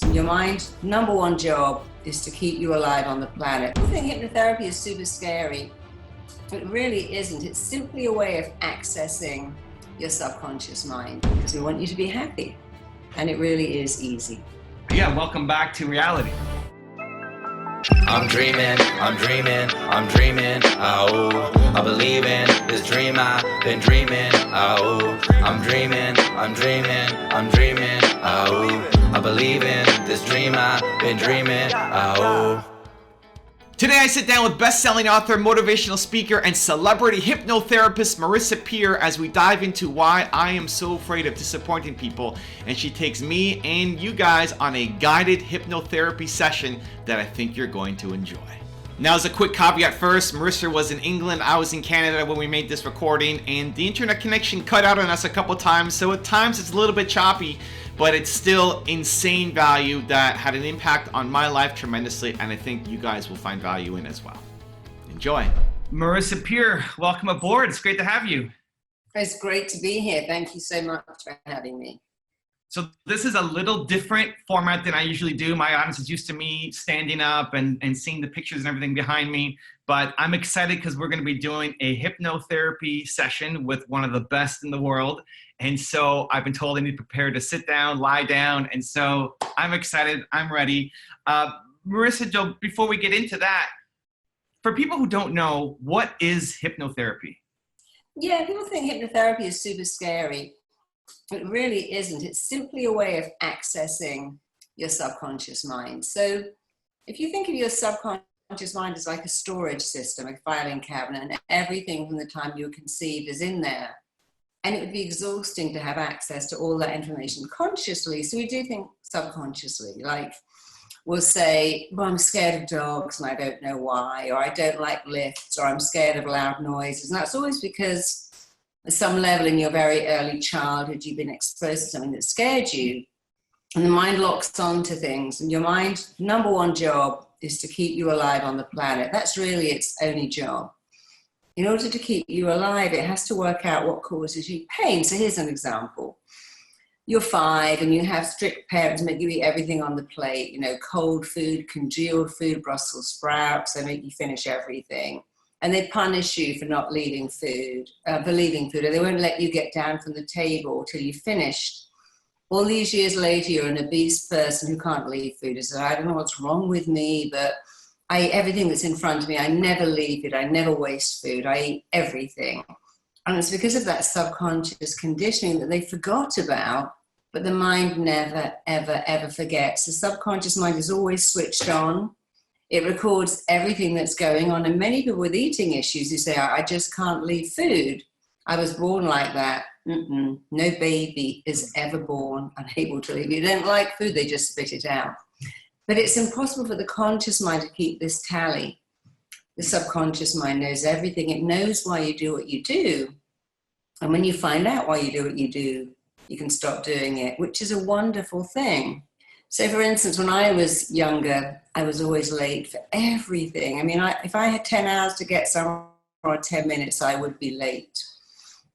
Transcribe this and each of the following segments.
Your mind's number one job is to keep you alive on the planet. People think hypnotherapy is super scary. It really isn't. It's simply a way of accessing your subconscious mind because we want you to be happy. And it really is easy. Yeah, welcome back to reality. I'm dreaming, oh, I believe in this dream I've been dreaming, oh, I'm dreaming, oh, I believe in this dream I've been dreaming, oh. Today I sit down with best-selling author, motivational speaker, and celebrity hypnotherapist Marisa Peer as we dive into why I am so afraid of disappointing people, and she takes me and you guys on a guided hypnotherapy session that I think you're going to enjoy. Now, as a quick caveat first, Marisa was in England, I was in Canada when we made this recording, and the internet connection cut out on us a couple times, so at times it's a little bit choppy, but it's still insane value that had an impact on my life tremendously, and I think you guys will find value in as well. Enjoy. Marisa Peer, welcome aboard. It's great to have you. It's great to be here. Thank you so much for having me. So this is a little different format than I usually do. My audience is used to me standing up and seeing the pictures and everything behind me, but I'm excited because we're going to be doing a hypnotherapy session with one of the best in the world. And so I've been told I need to prepare to sit down, lie down. And so I'm excited. I'm ready. Marisa, before we get into that, for people who don't know, what is hypnotherapy? Yeah, people think hypnotherapy is super scary. It really isn't. It's simply a way of accessing your subconscious mind. So if you think of your subconscious mind as like a storage system, a filing cabinet, and everything from the time you were conceived is in there, and it would be exhausting to have access to all that information consciously. So we do think subconsciously, like we'll say, well, I'm scared of dogs and I don't know why, or I don't like lifts, or I'm scared of loud noises. And that's always because at some level in your very early childhood, you've been exposed to something that scared you. And the mind locks onto things. And your mind's number one job is to keep you alive on the planet. That's really its only job. In order to keep you alive, it has to work out what causes you pain. So here's an example. You're 5 and you have strict parents make you eat everything on the plate, cold food, congealed food, Brussels sprouts, they make you finish everything. And they punish you for not leaving food, or they won't let you get down from the table till you've finished. All these years later, you're an obese person who can't leave food. You say, I don't know what's wrong with me, but I eat everything that's in front of me. I never leave it. I never waste food. I eat everything. And it's because of that subconscious conditioning that they forgot about, but the mind never, ever, ever forgets. The subconscious mind is always switched on. It records everything that's going on. And many people with eating issues who say, I just can't leave food. I was born like that. No baby is ever born unable to leave. You don't like food, they just spit it out. But it's impossible for the conscious mind to keep this tally. The subconscious mind knows everything. It knows why you do what you do. And when you find out why you do what you do, you can stop doing it, which is a wonderful thing. So for instance, when I was younger, I was always late for everything. I mean, if I had 10 hours to get somewhere or 10 minutes, I would be late.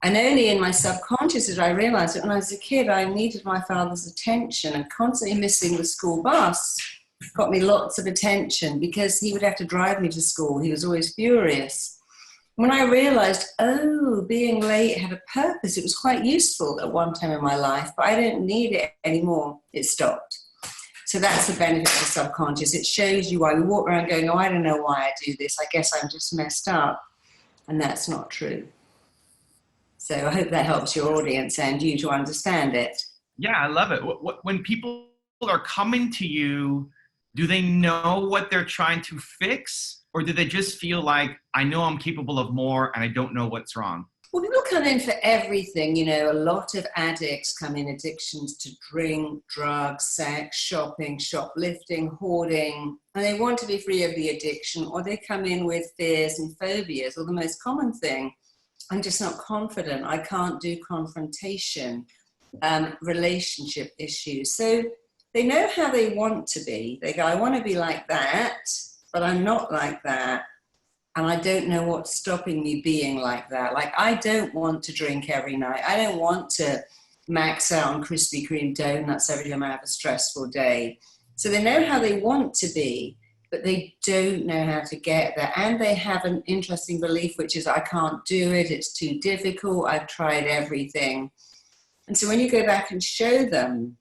And only in my subconscious did I realize that when I was a kid, I needed my father's attention, and constantly missing the school bus got me lots of attention because he would have to drive me to school. He was always furious. When I realized, being late had a purpose, it was quite useful at one time in my life, but I don't need it anymore, it stopped. So that's the benefit of the subconscious. It shows you why we walk around going, I don't know why I do this. I guess I'm just messed up. And that's not true. So I hope that helps your audience and you to understand it. Yeah, I love it. When people are coming to you, do they know what they're trying to fix? Or do they just feel like, I know I'm capable of more and I don't know what's wrong? Well, people come in for everything. A lot of addicts come in addictions to drink, drugs, sex, shopping, shoplifting, hoarding, and they want to be free of the addiction, or they come in with fears and phobias, or the most common thing, I'm just not confident. I can't do confrontation, relationship issues. So they know how they want to be. They go, I want to be like that, but I'm not like that. And I don't know what's stopping me being like that. Like, I don't want to drink every night. I don't want to max out on Krispy Kreme donuts every time I have a stressful day. So they know how they want to be, but they don't know how to get there. And they have an interesting belief, which is, I can't do it, it's too difficult, I've tried everything. And so when you go back and show them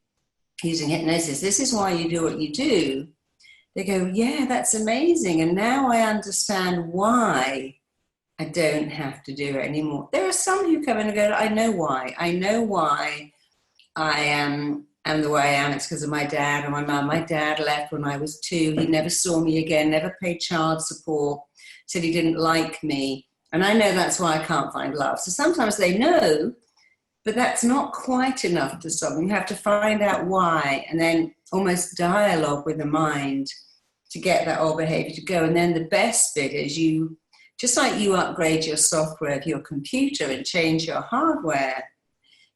using hypnosis, this is why you do what you do, they go, yeah, that's amazing. And now I understand why I don't have to do it anymore. There are some who come in and go, I know why. I know why I am the way I am. It's because of my dad and my mum. My dad left when I was 2. He never saw me again, never paid child support, said he didn't like me. And I know that's why I can't find love. So sometimes they know, but that's not quite enough to solve them. You have to find out why, and then almost dialogue with the mind to get that old behavior to go. And then the best bit is you, just like you upgrade your software of your computer and change your hardware,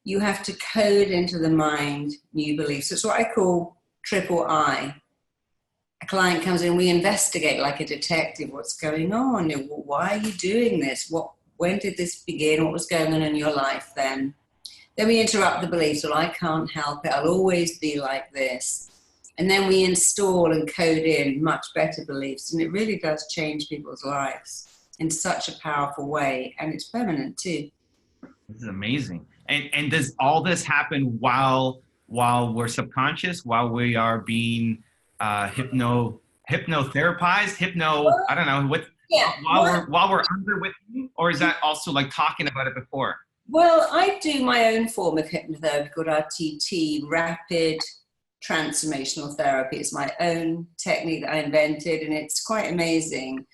you have to code into the mind new beliefs. It's what I call triple I. A client comes in, we investigate like a detective, what's going on? Why are you doing this? When did this begin? What was going on in your life then? Then we interrupt the beliefs. Well, I can't help it. I'll always be like this. And then we install and code in much better beliefs. And it really does change people's lives in such a powerful way. And it's permanent too. This is amazing. And does all this happen while we're subconscious, while we are being hypnotherapized, I don't know, while we're under with you, or is that also like talking about it before? Well, I do my own form of hypnotherapy called RTT, rapid transformational therapy. It's my own technique that I invented, and it's quite amazing.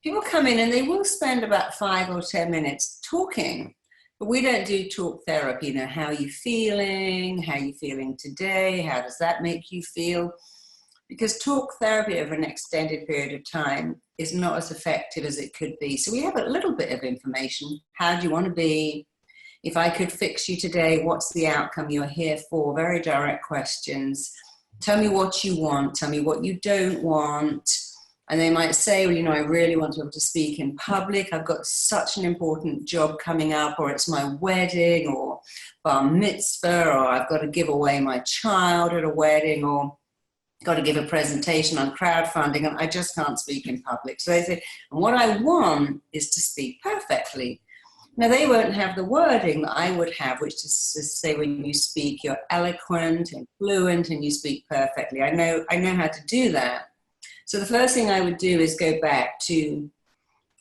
People come in and they will spend about 5 or 10 minutes talking. But we don't do talk therapy, you know, how are you feeling? How are you feeling today? How does that make you feel? Because talk therapy over an extended period of time is not as effective as it could be. So we have a little bit of information. How do you want to be? If I could fix you today, what's the outcome you're here for? Very direct questions. Tell me what you want. Tell me what you don't want. And they might say, well, you know, I really want to be able to speak in public. I've got such an important job coming up, or it's my wedding or bar mitzvah, or I've got to give away my child at a wedding, or got to give a presentation on crowdfunding, and I just can't speak in public. So they say, and what I want is to speak perfectly. Now, they won't have the wording that I would have, which is to say when you speak, you're eloquent and fluent and you speak perfectly. I know how to do that. So the first thing I would do is go back to,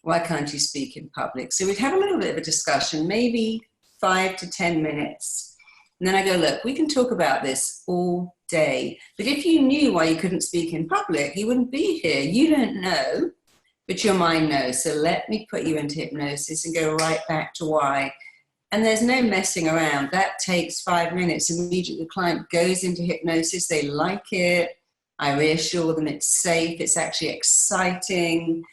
why can't you speak in public? So we'd have a little bit of a discussion, maybe 5 to 10 minutes. And then I go, look, we can talk about this all day. But if you knew why you couldn't speak in public, you wouldn't be here. You don't know, but your mind knows. So let me put you into hypnosis and go right back to why. And there's no messing around. That takes 5 minutes. Immediately the client goes into hypnosis. They like it. I reassure them it's safe, it's actually exciting,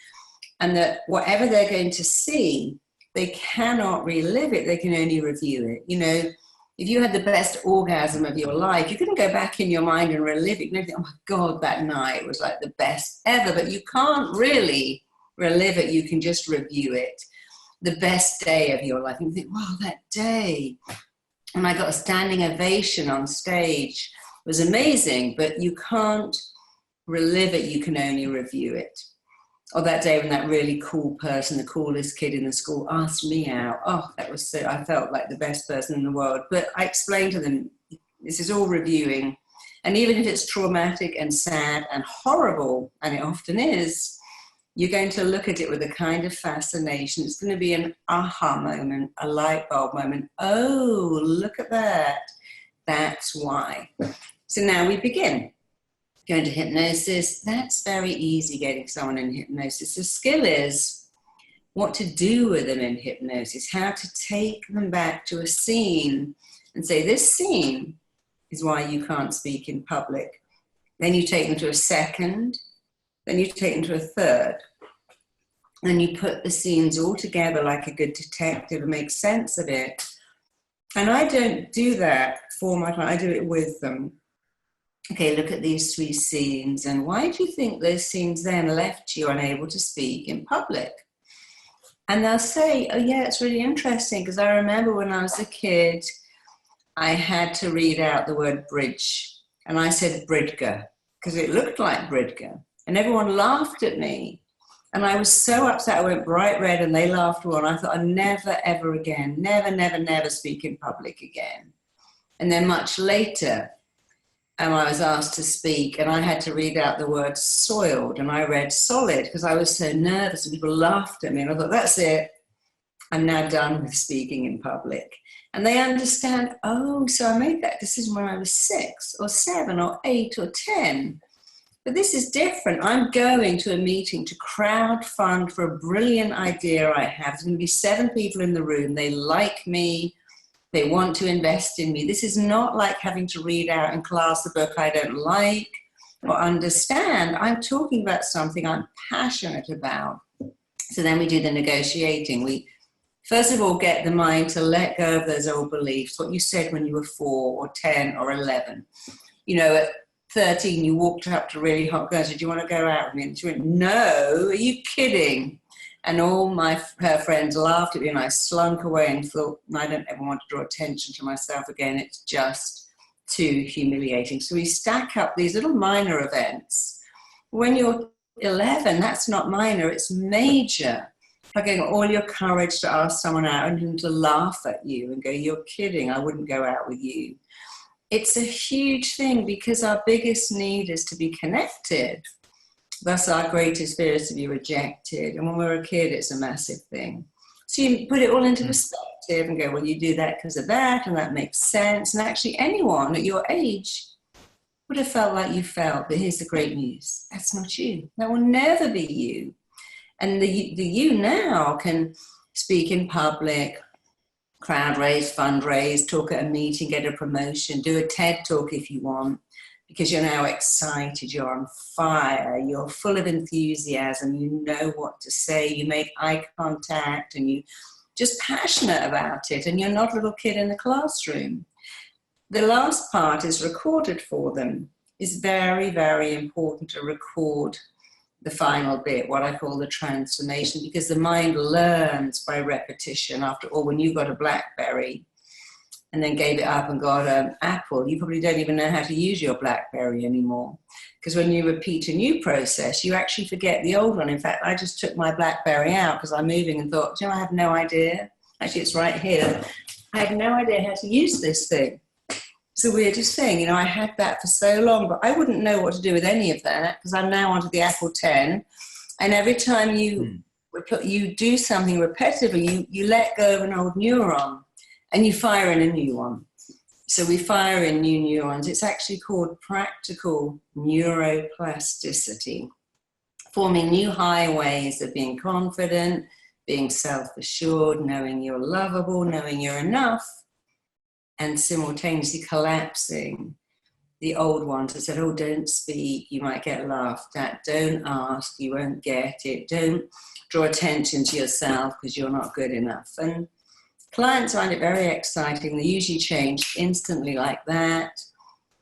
and that whatever they're going to see, they cannot relive it, they can only review it. You know, if you had the best orgasm of your life, you couldn't go back in your mind and relive it. You think, oh my God, that night was like the best ever, but you can't really relive it, you can just review it. The best day of your life, and you think, wow, that day, and I got a standing ovation on stage, was amazing, but you can't relive it, you can only review it. Or that day when that really cool person, the coolest kid in the school, asked me out. Oh, that was so, I felt like the best person in the world. But I explained to them, this is all reviewing. And even if it's traumatic and sad and horrible, and it often is, you're going to look at it with a kind of fascination. It's going to be an aha moment, a light bulb moment. Oh, look at that. That's why. So now we begin. Going to hypnosis, that's very easy, getting someone in hypnosis. The skill is what to do with them in hypnosis, how to take them back to a scene and say, this scene is why you can't speak in public. Then you take them to a second, then you take them to a third. And you put the scenes all together like a good detective and make sense of it. And I don't do that for my client, I do it with them. Okay, look at these 3 scenes, and why do you think those scenes then left you unable to speak in public? And they'll say, oh yeah, it's really interesting, because I remember when I was a kid, I had to read out the word bridge. And I said Bridger, because it looked like Bridger. And everyone laughed at me. And I was so upset. I went bright red and they laughed more. And I thought, I'd never, ever again, never, never, never speak in public again. And then much later, I was asked to speak and I had to read out the word soiled. And I read solid because I was so nervous and people laughed at me. And I thought, that's it. I'm now done with speaking in public. And they understand, oh, so I made that decision when I was 6 or 7 or 8 or 10. But this is different. I'm going to a meeting to crowdfund for a brilliant idea I have. There's going to be 7 people in the room. They like me. They want to invest in me. This is not like having to read out in class a book I don't like or understand. I'm talking about something I'm passionate about. So then we do the negotiating. We first of all get the mind to let go of those old beliefs, what you said when you were 4 or 10 or 11. You know, at 13, you walked up to a really hot girl and said, do you want to go out with me? And she went, no, are you kidding? And all her friends laughed at me and I slunk away and thought, I don't ever want to draw attention to myself again. It's just too humiliating. So we stack up these little minor events. When you're 11, that's not minor, it's major. Like getting all your courage to ask someone out and them to laugh at you and go, you're kidding, I wouldn't go out with you. It's a huge thing because our biggest need is to be connected. Thus our greatest fear is to be rejected. And when we're a kid, it's a massive thing. So you put it all into perspective and go, well, you do that because of that, and that makes sense. And actually anyone at your age would have felt like you felt, but here's the great news. That's not you. That will never be you. And the you now can speak in public, crowd raise, fundraise, talk at a meeting, get a promotion, do a TED talk if you want, because you're now excited, you're on fire, you're full of enthusiasm, you know what to say, you make eye contact and you're just passionate about it, and you're not a little kid in the classroom. The last part is recorded for them. It's very, very important to record the final bit, what I call the transformation, because the mind learns by repetition. After all, when you got a BlackBerry and then gave it up and got an Apple, you probably don't even know how to use your BlackBerry anymore. Because when you repeat a new process, you actually forget the old one. In fact, I just took my BlackBerry out because I'm moving and thought, you know, I have no idea. Actually, it's right here. I had no idea how to use this thing. It's the weirdest thing, you know, I had that for so long, but I wouldn't know what to do with any of that because I'm now onto the Apple 10. And every time you do something repetitively, you let go of an old neuron and you fire in a new one. So we fire in new neurons. It's actually called practical neuroplasticity, forming new highways of being confident, being self-assured, knowing you're lovable, knowing you're enough, and simultaneously collapsing the old ones that said, oh, don't speak, you might get laughed at, don't ask, you won't get it, don't draw attention to yourself because you're not good enough. And clients find it very exciting. They usually change instantly like that,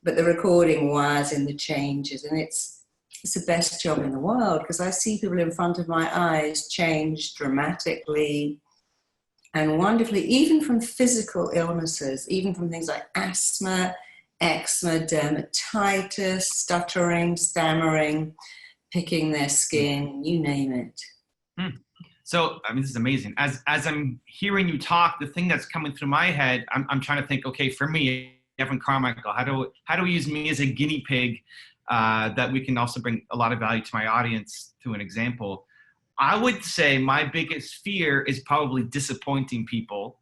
but the recording wires in the changes, and it's the best job in the world because I see people in front of my eyes change dramatically and wonderfully, even from physical illnesses, even from things like asthma, eczema, dermatitis, stuttering, stammering, picking their skin, you name it. So, I mean, this is amazing. As I'm hearing you talk, the thing that's coming through my head, I'm trying to think, okay, for me, Evan Carmichael, how do we use me as a guinea pig that we can also bring a lot of value to my audience through an example? I would say my biggest fear is probably disappointing people.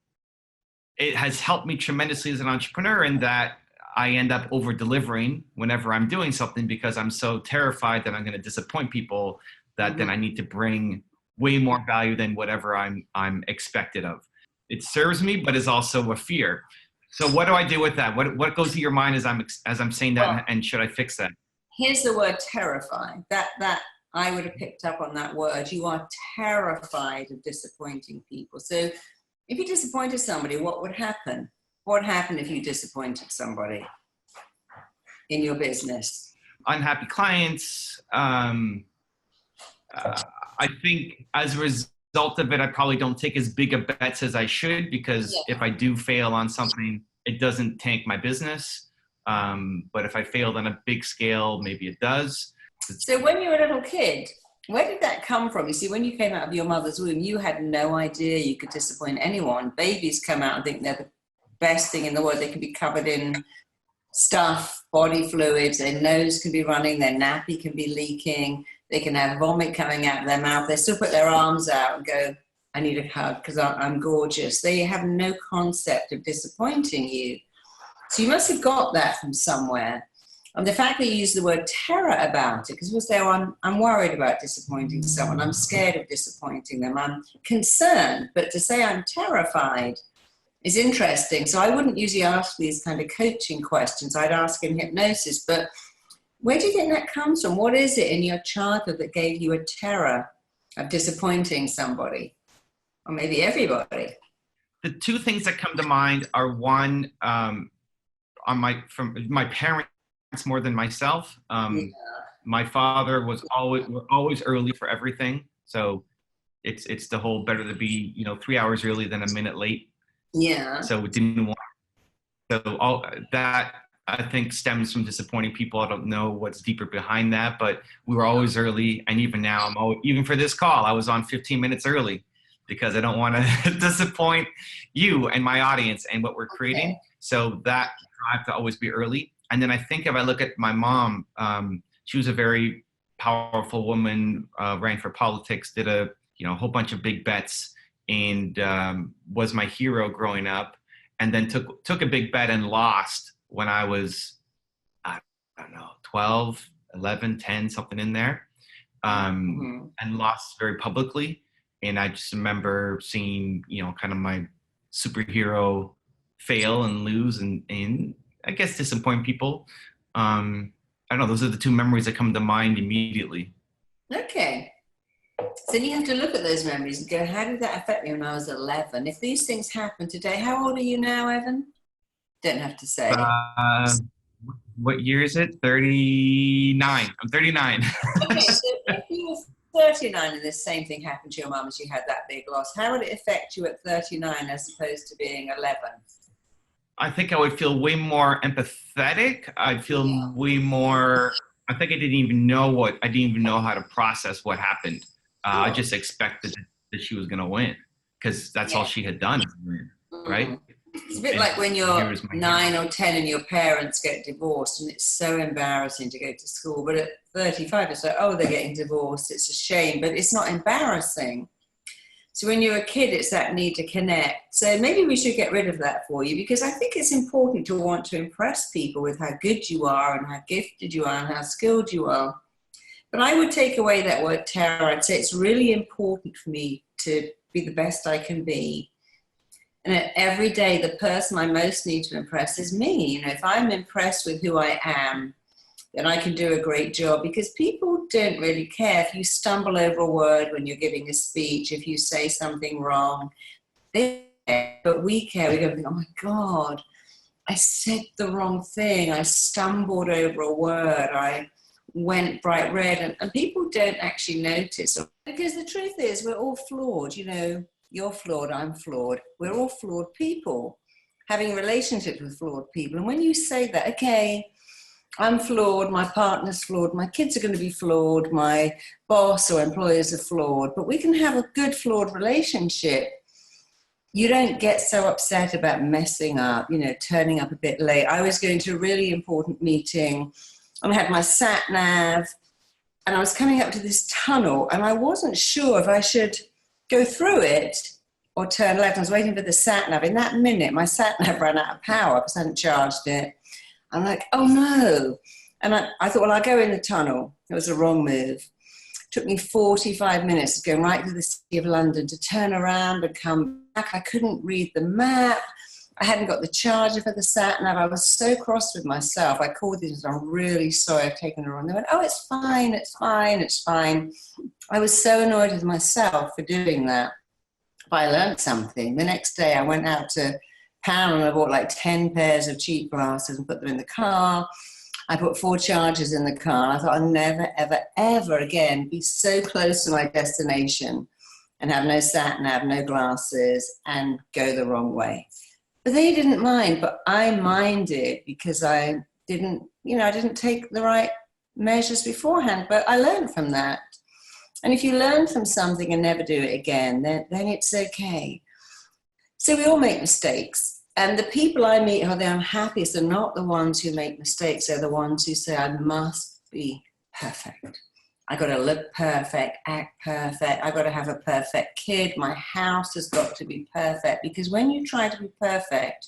It has helped me tremendously as an entrepreneur in that I end up over-delivering whenever I'm doing something because I'm so terrified that I'm going to disappoint people that then I need to bring way more value than whatever I'm expected of. It serves me, but is also a fear. So what do I do with that? What goes through your mind as I'm saying that, well, and should I fix that? Here's the word terrified. That I would have picked up on that word. You are terrified of disappointing people. So if you disappointed somebody, what would happen? What would happen if you disappointed somebody in your business? Unhappy clients. I think as a result of it, I probably don't take as big a bets as I should because if I do fail on something, it doesn't tank my business. But if I failed on a big scale, maybe it does. So when you were a little kid, where did that come from? You see, when you came out of your mother's womb, you had no idea you could disappoint anyone. Babies come out and think they're the best thing in the world. They can be covered in stuff, body fluids, their nose can be running, their nappy can be leaking, they can have vomit coming out of their mouth. They still put their arms out and go, I need a hug because I'm gorgeous. They have no concept of disappointing you. So you must have got that from somewhere. And the fact that you use the word terror about it, because people say, oh, I'm worried about disappointing someone. I'm scared of disappointing them. I'm concerned. But to say I'm terrified is interesting. So I wouldn't usually ask these kind of coaching questions. I'd ask in hypnosis. But where do you think that comes from? What is it in your childhood that gave you a terror of disappointing somebody? Or maybe everybody? The two things that come to mind are one, from my parents more than myself. My father was always early for everything. So it's the whole better to be, 3 hours early than a minute late. Yeah. So we didn't want, so all that I think stems from disappointing people. I don't know what's deeper behind that, but we were always early. And even now, even for this call, I was on 15 minutes early because I don't want to disappoint you and my audience and what we're creating. Okay. So that I have to always be early. And then I think if I look at my mom, she was a very powerful woman, ran for politics, did a whole bunch of big bets, and was my hero growing up. And then took a big bet and lost when I was, I don't know, 12, 11, 10, something in there, and lost very publicly. And I just remember seeing, kind of my superhero fail and lose and I guess disappoint people. I don't know, those are the two memories that come to mind immediately. Okay. So then you have to look at those memories and go, how did that affect me when I was 11? If these things happen today, how old are you now, Evan? Don't have to say. What year is it? 39. I'm 39. Okay, so if you were 39 and the same thing happened to your mum as you had that big loss, how would it affect you at 39 as opposed to being 11? I think I would feel way more empathetic. I'd feel way more, I think I didn't even know how to process what happened. I just expected that she was going to win because that's all she had done, right? It's a bit like when you're 9 or 10 and your parents get divorced and it's so embarrassing to go to school. But at 35, it's like, oh, they're getting divorced. It's a shame, but it's not embarrassing. So when you're a kid, it's that need to connect. So maybe we should get rid of that for you because I think it's important to want to impress people with how good you are and how gifted you are and how skilled you are. But I would take away that word terror. I'd say it's really important for me to be the best I can be. And every day, the person I most need to impress is me. If I'm impressed with who I am, then I can do a great job because people don't really care if you stumble over a word when you're giving a speech, if you say something wrong. They care, but we care. We go, oh my God, I said the wrong thing. I stumbled over a word. I went bright red. And people don't actually notice. Because the truth is, we're all flawed. You're flawed, I'm flawed. We're all flawed people having relationships with flawed people. And when you say that, okay, I'm flawed, my partner's flawed, my kids are going to be flawed, my boss or employers are flawed, but we can have a good flawed relationship. You don't get so upset about messing up, turning up a bit late. I was going to a really important meeting and I had my sat nav and I was coming up to this tunnel and I wasn't sure if I should go through it or turn left. I was waiting for the sat nav. In that minute, my sat nav ran out of power because I hadn't charged it. I'm like, oh no. And I thought, well, I'll go in the tunnel. It was a wrong move. It took me 45 minutes to go right to the City of London to turn around and come back. I couldn't read the map. I hadn't got the charger for the sat nav. I was so cross with myself. I called these and said, I'm really sorry, I've taken it wrong. They went, oh, it's fine, it's fine, it's fine. I was so annoyed with myself for doing that. But I learned something. The next day I went out to Pound and I bought like 10 pairs of cheap glasses and put them in the car. I put 4 chargers in the car. I thought I'll never, ever, ever again be so close to my destination and have no sat nav, no glasses, and go the wrong way. But they didn't mind, but I minded because I didn't, I didn't take the right measures beforehand, but I learned from that. And if you learn from something and never do it again, then it's okay. So we all make mistakes. And the people I meet who are the unhappiest are not the ones who make mistakes. They're the ones who say, I must be perfect. I got to look perfect, act perfect. I got to have a perfect kid. My house has got to be perfect. Because when you try to be perfect,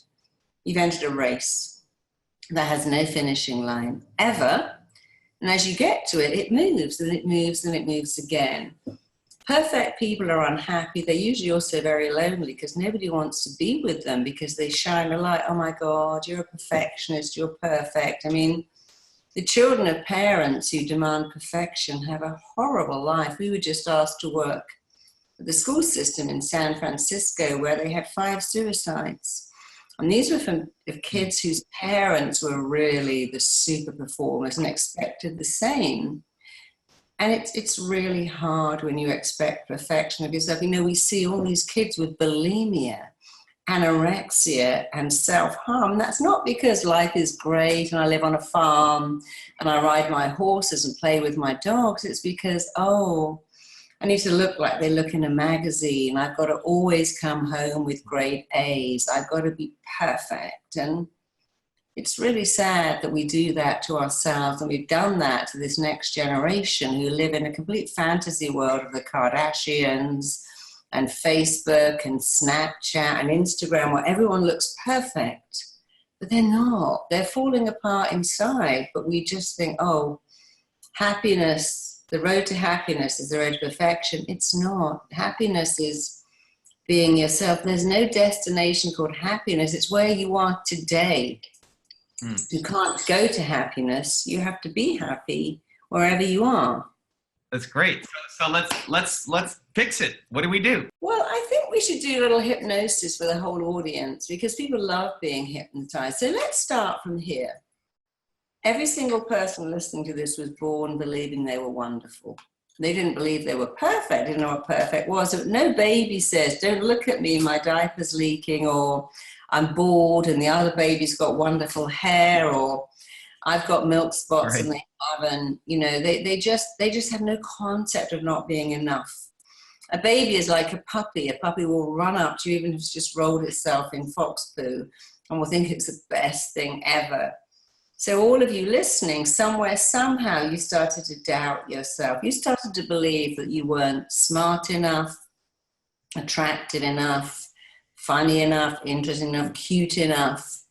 you've entered a race that has no finishing line ever. And as you get to it, it moves and it moves and it moves again. Perfect people are unhappy. They're usually also very lonely because nobody wants to be with them because they shine a light. Oh my God, you're a perfectionist, you're perfect. I mean, the children of parents who demand perfection have a horrible life. We were just asked to work at the school system in San Francisco where they had 5 suicides. And these were from kids whose parents were really the super performers and expected the same. And it's really hard when you expect perfection of yourself. We see all these kids with bulimia, anorexia, and self-harm. That's not because life is great and I live on a farm and I ride my horses and play with my dogs. It's because, I need to look like they look in a magazine. I've got to always come home with grade A's. I've got to be perfect. And it's really sad that we do that to ourselves, and we've done that to this next generation who live in a complete fantasy world of the Kardashians and Facebook and Snapchat and Instagram where everyone looks perfect, but they're not. They're falling apart inside, but we just think, happiness, the road to happiness is the road to perfection. It's not. Happiness is being yourself. There's no destination called happiness. It's where you are today. You can't go to happiness. You have to be happy wherever you are. That's great. So let's fix it. What do we do? Well, I think we should do a little hypnosis for the whole audience because people love being hypnotized. So let's start from here. Every single person listening to this was born believing they were wonderful. They didn't believe they were perfect. Didn't know what perfect was. So no baby says, "Don't look at me, my diaper's leaking," or "I'm bored and the other baby's got wonderful hair," or "I've got milk spots in the oven." They just have no concept of not being enough. A baby is like a puppy. A puppy will run up to you even if it's just rolled itself in fox poo and will think it's the best thing ever. So all of you listening, somewhere, somehow you started to doubt yourself. You started to believe that you weren't smart enough, attractive enough, funny enough, interesting enough, cute enough.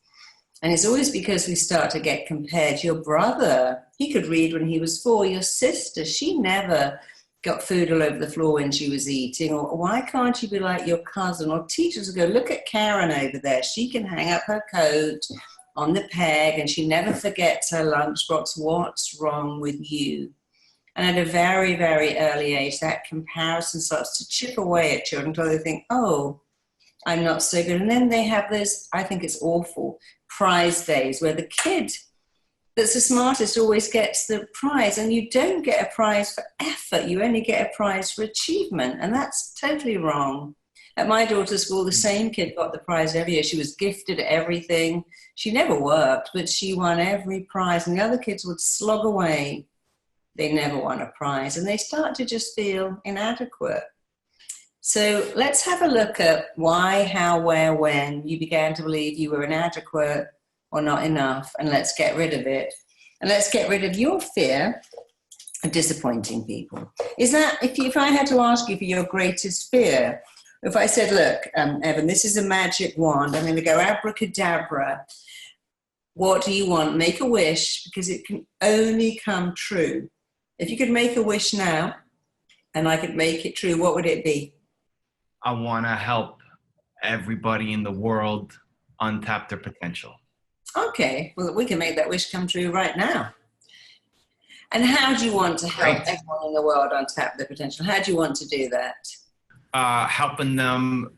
And it's always because we start to get compared. Your brother, he could read when he was 4. Your sister, she never got food all over the floor when she was eating. Or why can't you be like your cousin? Or teachers will go, "Look at Karen over there. She can hang up her coat on the peg and she never forgets her lunchbox. What's wrong with you?" And at a very, very early age, that comparison starts to chip away at children until they think, I'm not so good. And then they have this, I think it's awful, prize days where the kid that's the smartest always gets the prize. And you don't get a prize for effort. You only get a prize for achievement. And that's totally wrong. At my daughter's school, the same kid got the prize every year. She was gifted everything. She never worked, but she won every prize. And the other kids would slog away. They never won a prize. And they start to just feel inadequate. So let's have a look at why, how, where, when you began to believe you were inadequate or not enough. And let's get rid of it. And let's get rid of your fear of disappointing people. Is that, if I had to ask you for your greatest fear, if I said, "Look, Evan, this is a magic wand. I'm going to go abracadabra. What do you want? Make a wish because it can only come true." If you could make a wish now and I could make it true, what would it be? I want to help everybody in the world untap their potential. Okay, well, we can make that wish come true right now. And how do you want to help everyone in the world untap their potential? How do you want to do that? Helping them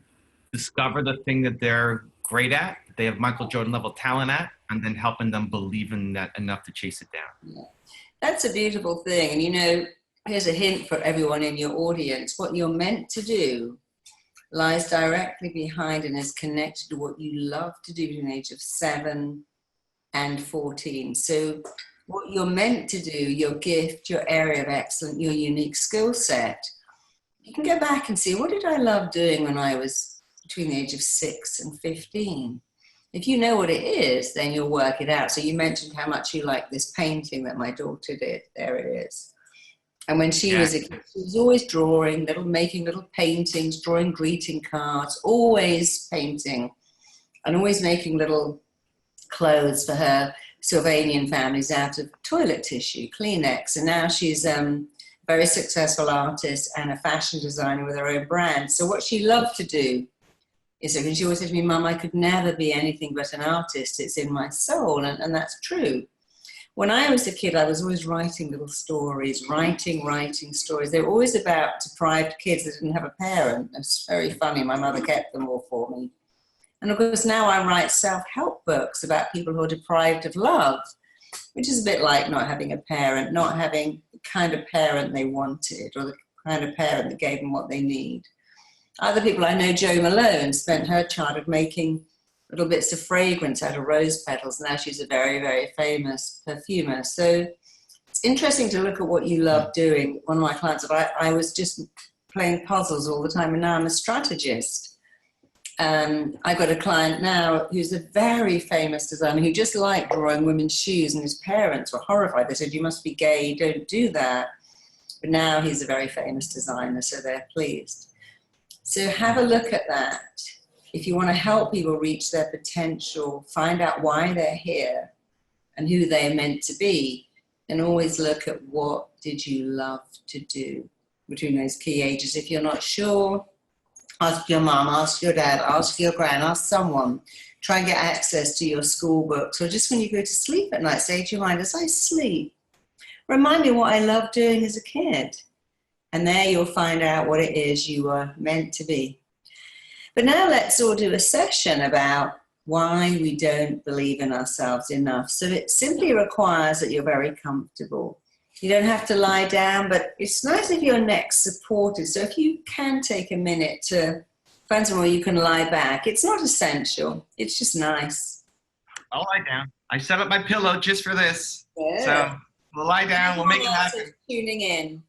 discover the thing that they're great at, they have Michael Jordan level talent at, and then helping them believe in that enough to chase it down. Yeah. That's a beautiful thing. And here's a hint for everyone in your audience. What you're meant to do lies directly behind and is connected to what you love to do between the age of 7 and 14. So what you're meant to do, your gift, your area of excellence, your unique skill set, you can go back and see, what did I love doing when I was between the age of 6 and 15? If you know what it is, then you'll work it out. So you mentioned how much you like this painting that my daughter did. There it is. And when she was a kid, she was always drawing, making little paintings, drawing greeting cards, always painting, and always making little clothes for her Sylvanian families out of toilet tissue, Kleenex. And now she's a very successful artist and a fashion designer with her own brand. So what she loved to do is, and she always said to me, Mum, I could never be anything but an artist. It's in my soul. And that's true. When I was a kid, I was always writing little stories, writing stories. They were always about deprived kids that didn't have a parent. It's very funny. My mother kept them all for me. And of course, now I write self-help books about people who are deprived of love, which is a bit like not having a parent, not having the kind of parent they wanted or the kind of parent that gave them what they need. Other people I know, Jo Malone, spent her childhood making little bits of fragrance out of rose petals. Now she's a very, very famous perfumer. So it's interesting to look at what you love doing. One of my clients, I was just playing puzzles all the time, and now I'm a strategist. I've got a client now who's a very famous designer who just liked drawing women's shoes, and his parents were horrified. They said, you must be gay, don't do that. But now he's a very famous designer, so they're pleased. So have a look at that. If you want to help people reach their potential, find out why they're here and who they're meant to be, then always look at what did you love to do between those key ages. If you're not sure, ask your mom, ask your dad, ask your gran, ask someone. Try and get access to your school books, or just when you go to sleep at night, say to your mind, as I sleep, remind me what I loved doing as a kid. And there you'll find out what it is you were meant to be. But now let's all do a session about why we don't believe in ourselves enough. So it simply requires that you're very comfortable. You don't have to lie down, but it's nice if your neck's supported. So if you can take a minute to find somewhere you can lie back, it's not essential. It's just nice. I'll lie down. I set up my pillow just for this. Yeah. So we'll lie down. We'll make it happen. Tuning in.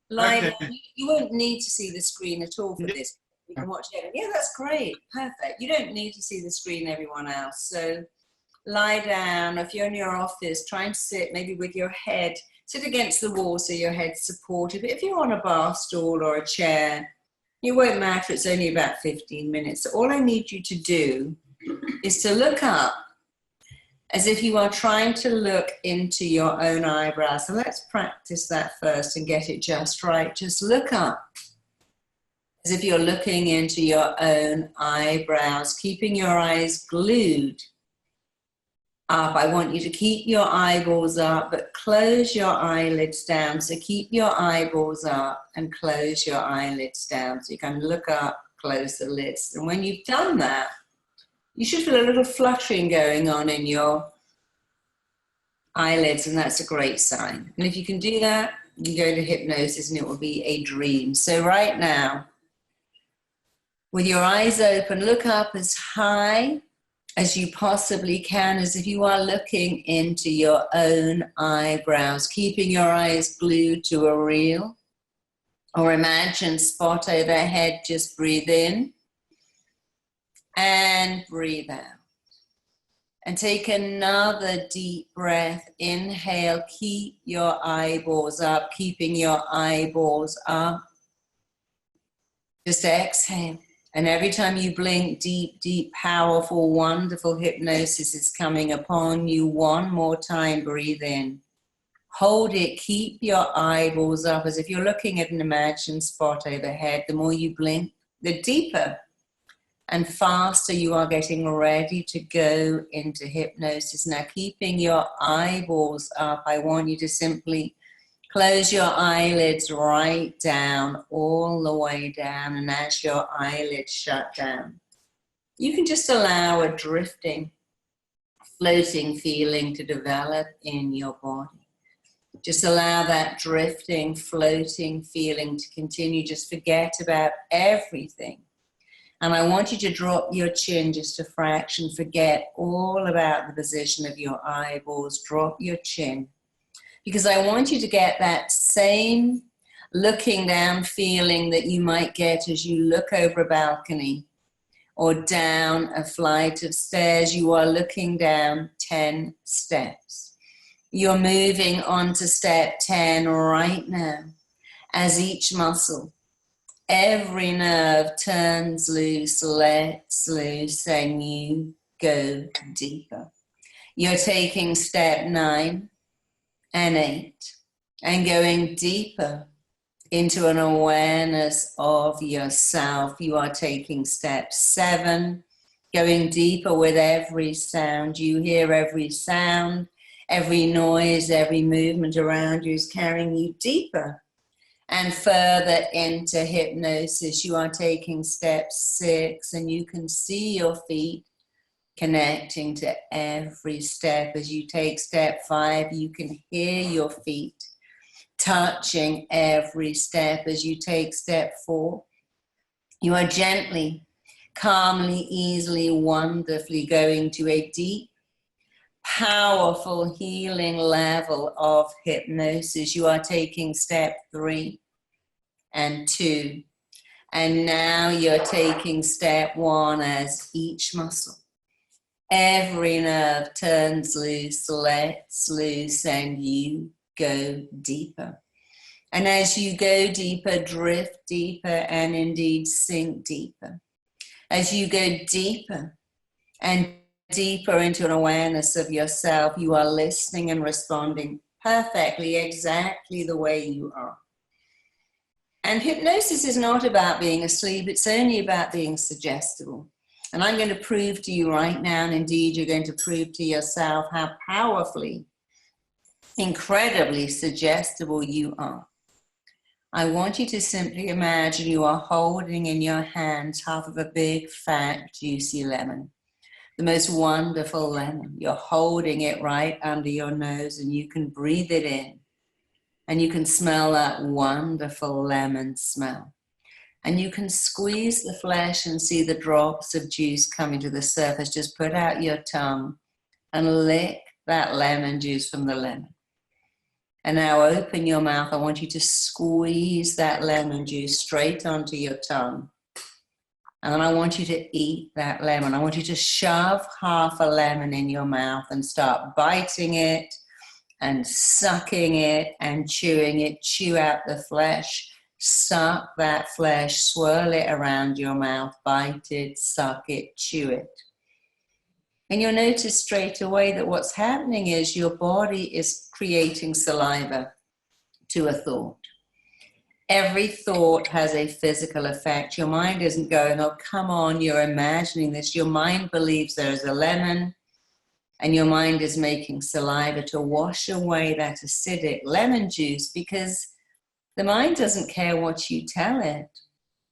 Lie down. You won't need to see the screen at all for this. You can watch it. Yeah, that's great. Perfect. You don't need to see the screen, everyone else. So lie down. If you're in your office, try and sit maybe with your head, sit against the wall so your head's supported. But if you're on a bar stool or a chair, it won't matter. It's only about 15 minutes. So all I need you to do is to look up as if you are trying to look into your own eyebrows. So let's practice that first and get it just right. Just look up as if you're looking into your own eyebrows, keeping your eyes glued up. I want you to keep your eyeballs up, but close your eyelids down. So keep your eyeballs up and close your eyelids down. So you can look up, close the lids. And when you've done that, you should feel a little fluttering going on in your eyelids, and that's a great sign. And if you can do that, you can go to hypnosis and it will be a dream. So right now, with your eyes open, look up as high as you possibly can, as if you are looking into your own eyebrows, keeping your eyes glued to a reel. Or imagine spot overhead, just breathe in and breathe out. And take another deep breath. Inhale, keep your eyeballs up, keeping your eyeballs up. Just exhale. And every time you blink, deep, deep, powerful, wonderful hypnosis is coming upon you. One more time, breathe in. Hold it, keep your eyeballs up as if you're looking at an imagined spot overhead. The more you blink, the deeper and faster you are getting ready to go into hypnosis. Now, keeping your eyeballs up, I want you to simply close your eyelids right down, all the way down. And as your eyelids shut down, you can just allow a drifting, floating feeling to develop in your body. Just allow that drifting, floating feeling to continue. Just forget about everything And I want you to drop your chin just a fraction. Forget all about the position of your eyeballs. Drop your chin. Because I want you to get that same looking down feeling that you might get as you look over a balcony or down a flight of stairs. You are looking down 10 steps. You're moving on to step 10 right now as each muscle, every nerve turns loose, lets loose, and you go deeper. You're taking step 9 and 8 and going deeper into an awareness of yourself. You are taking step 7, going deeper with every sound. You hear every sound, every noise, every movement around you is carrying you deeper and further into hypnosis. You are taking step 6, and you can see your feet connecting to every step. As you take step 5, you can hear your feet touching every step. As you take step 4, you are gently, calmly, easily, wonderfully going to a deep, powerful healing level of hypnosis. You are taking step 3 and 2, and now you're taking step 1 as each muscle, every nerve turns loose, lets loose, and you go deeper. And as you go deeper, drift deeper, and indeed sink deeper. As you go deeper and deeper into an awareness of yourself, you are listening and responding perfectly, exactly the way you are. And hypnosis is not about being asleep, it's only about being suggestible. And I'm going to prove to you right now, and indeed you're going to prove to yourself how powerfully, incredibly suggestible you are. I want you to simply imagine you are holding in your hands half of a big, fat, juicy lemon. The most wonderful lemon. You're holding it right under your nose, and you can breathe it in. And you can smell that wonderful lemon smell. And you can squeeze the flesh and see the drops of juice coming to the surface. Just put out your tongue and lick that lemon juice from the lemon. And now open your mouth. I want you to squeeze that lemon juice straight onto your tongue. And then I want you to eat that lemon. I want you to shove half a lemon in your mouth and start biting it and sucking it and chewing it. Chew out the flesh. Suck that flesh. Swirl it around your mouth. Bite it, suck it, chew it. And you'll notice straight away that what's happening is your body is creating saliva to a thought. Every thought has a physical effect. Your mind isn't going, oh, come on, you're imagining this. Your mind believes there's a lemon, and your mind is making saliva to wash away that acidic lemon juice, because the mind doesn't care what you tell it.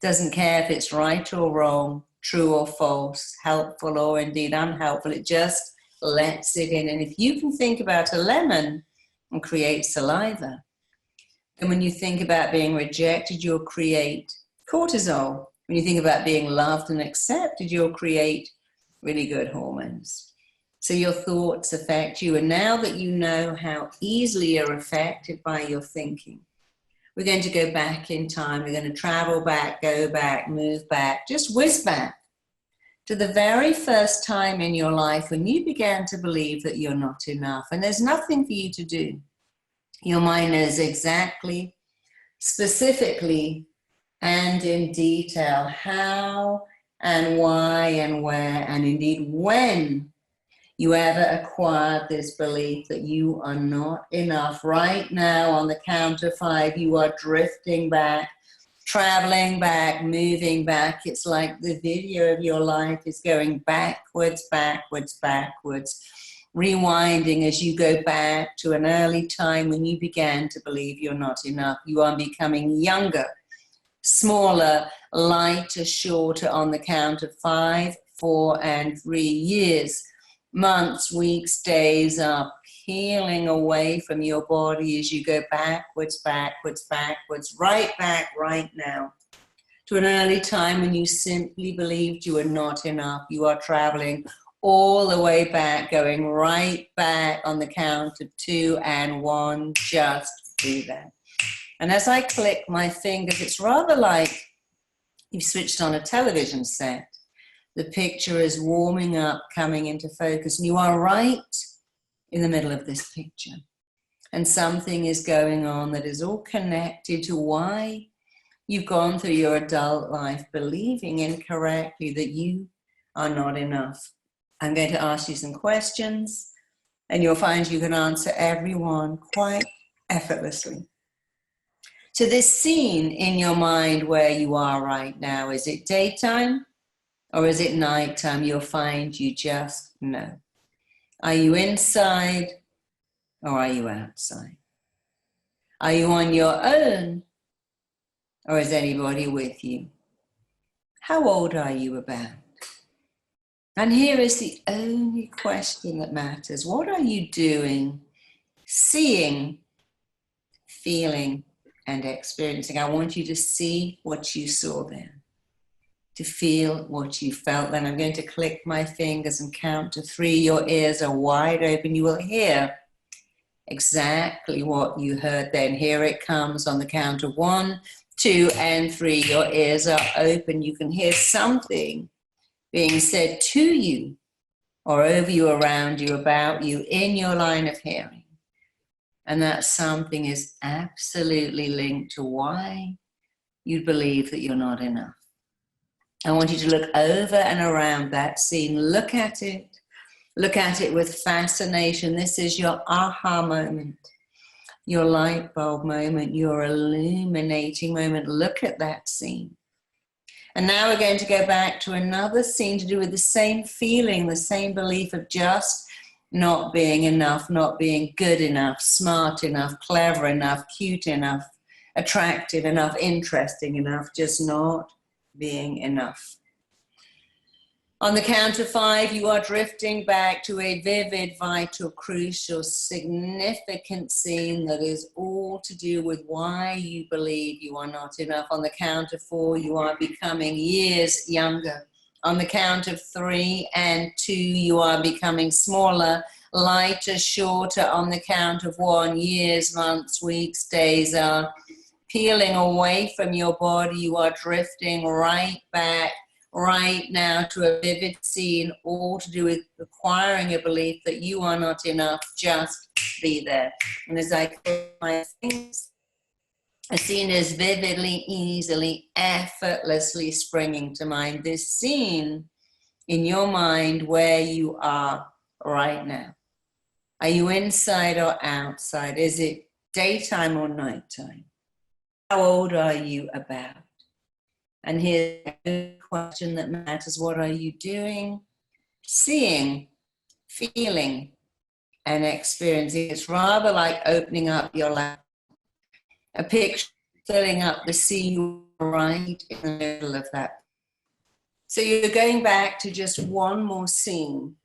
Doesn't care if it's right or wrong, true or false, helpful or indeed unhelpful. It just lets it in. And if you can think about a lemon and create saliva, and when you think about being rejected, you'll create cortisol. When you think about being loved and accepted, you'll create really good hormones. So your thoughts affect you. And now that you know how easily you're affected by your thinking, we're going to go back in time. We're going to travel back, go back, move back, just whiz back to the very first time in your life when you began to believe that you're not enough. And there's nothing for you to do. Your mind knows exactly, specifically, and in detail how and why and where and indeed when you ever acquired this belief that you are not enough. Right now, on the count of 5, you are drifting back, traveling back, moving back. It's like the video of your life is going backwards, backwards, backwards, rewinding as you go back to an early time when you began to believe you're not enough. You are becoming younger, smaller, lighter, shorter on the count of 5, 4, and 3 years. Months, weeks, days are peeling away from your body as you go backwards, backwards, backwards, right back right now to an early time when you simply believed you were not enough. You are traveling all the way back, going right back on the count of 2 and 1, just do that. And as I click my fingers, it's rather like you've switched on a television set. The picture is warming up, coming into focus, and you are right in the middle of this picture. And something is going on that is all connected to why you've gone through your adult life believing incorrectly that you are not enough. I'm going to ask you some questions, and you'll find you can answer every one quite effortlessly. So this scene in your mind where you are right now, is it daytime or is it nighttime? You'll find you just know. Are you inside or are you outside? Are you on your own or is anybody with you? How old are you about? And here is the only question that matters. What are you doing, seeing, feeling, and experiencing? I want you to see what you saw then, to feel what you felt then. I'm going to click my fingers and count to 3. Your ears are wide open. You will hear exactly what you heard then. Here it comes on the count of 1, 2, and 3. Your ears are open. You can hear something being said to you or over you, around you, about you, in your line of hearing. And that something is absolutely linked to why you believe that you're not enough. I want you to look over and around that scene. Look at it. Look at it with fascination. This is your aha moment, your light bulb moment, your illuminating moment. Look at that scene. And now we're going to go back to another scene to do with the same feeling, the same belief of just not being enough, not being good enough, smart enough, clever enough, cute enough, attractive enough, interesting enough, just not being enough. On the count of 5, you are drifting back to a vivid, vital, crucial, significant scene that is all to do with why you believe you are not enough. On the count of 4, you are becoming years younger. On the count of 3 and 2, you are becoming smaller, lighter, shorter. On the count of 1, years, months, weeks, days are peeling away from your body. You are drifting right back right now to a vivid scene, all to do with acquiring a belief that you are not enough. Just be there. And as I click my fingers, a scene is vividly, easily, effortlessly springing to mind. This scene in your mind where you are right now. Are you inside or outside? Is it daytime or nighttime? How old are you about? And here's the question that matters. What are you doing, seeing, feeling, and experiencing? It's rather like opening up your laptop. A picture filling up the scene right in the middle of that. So you're going back to just one more scene,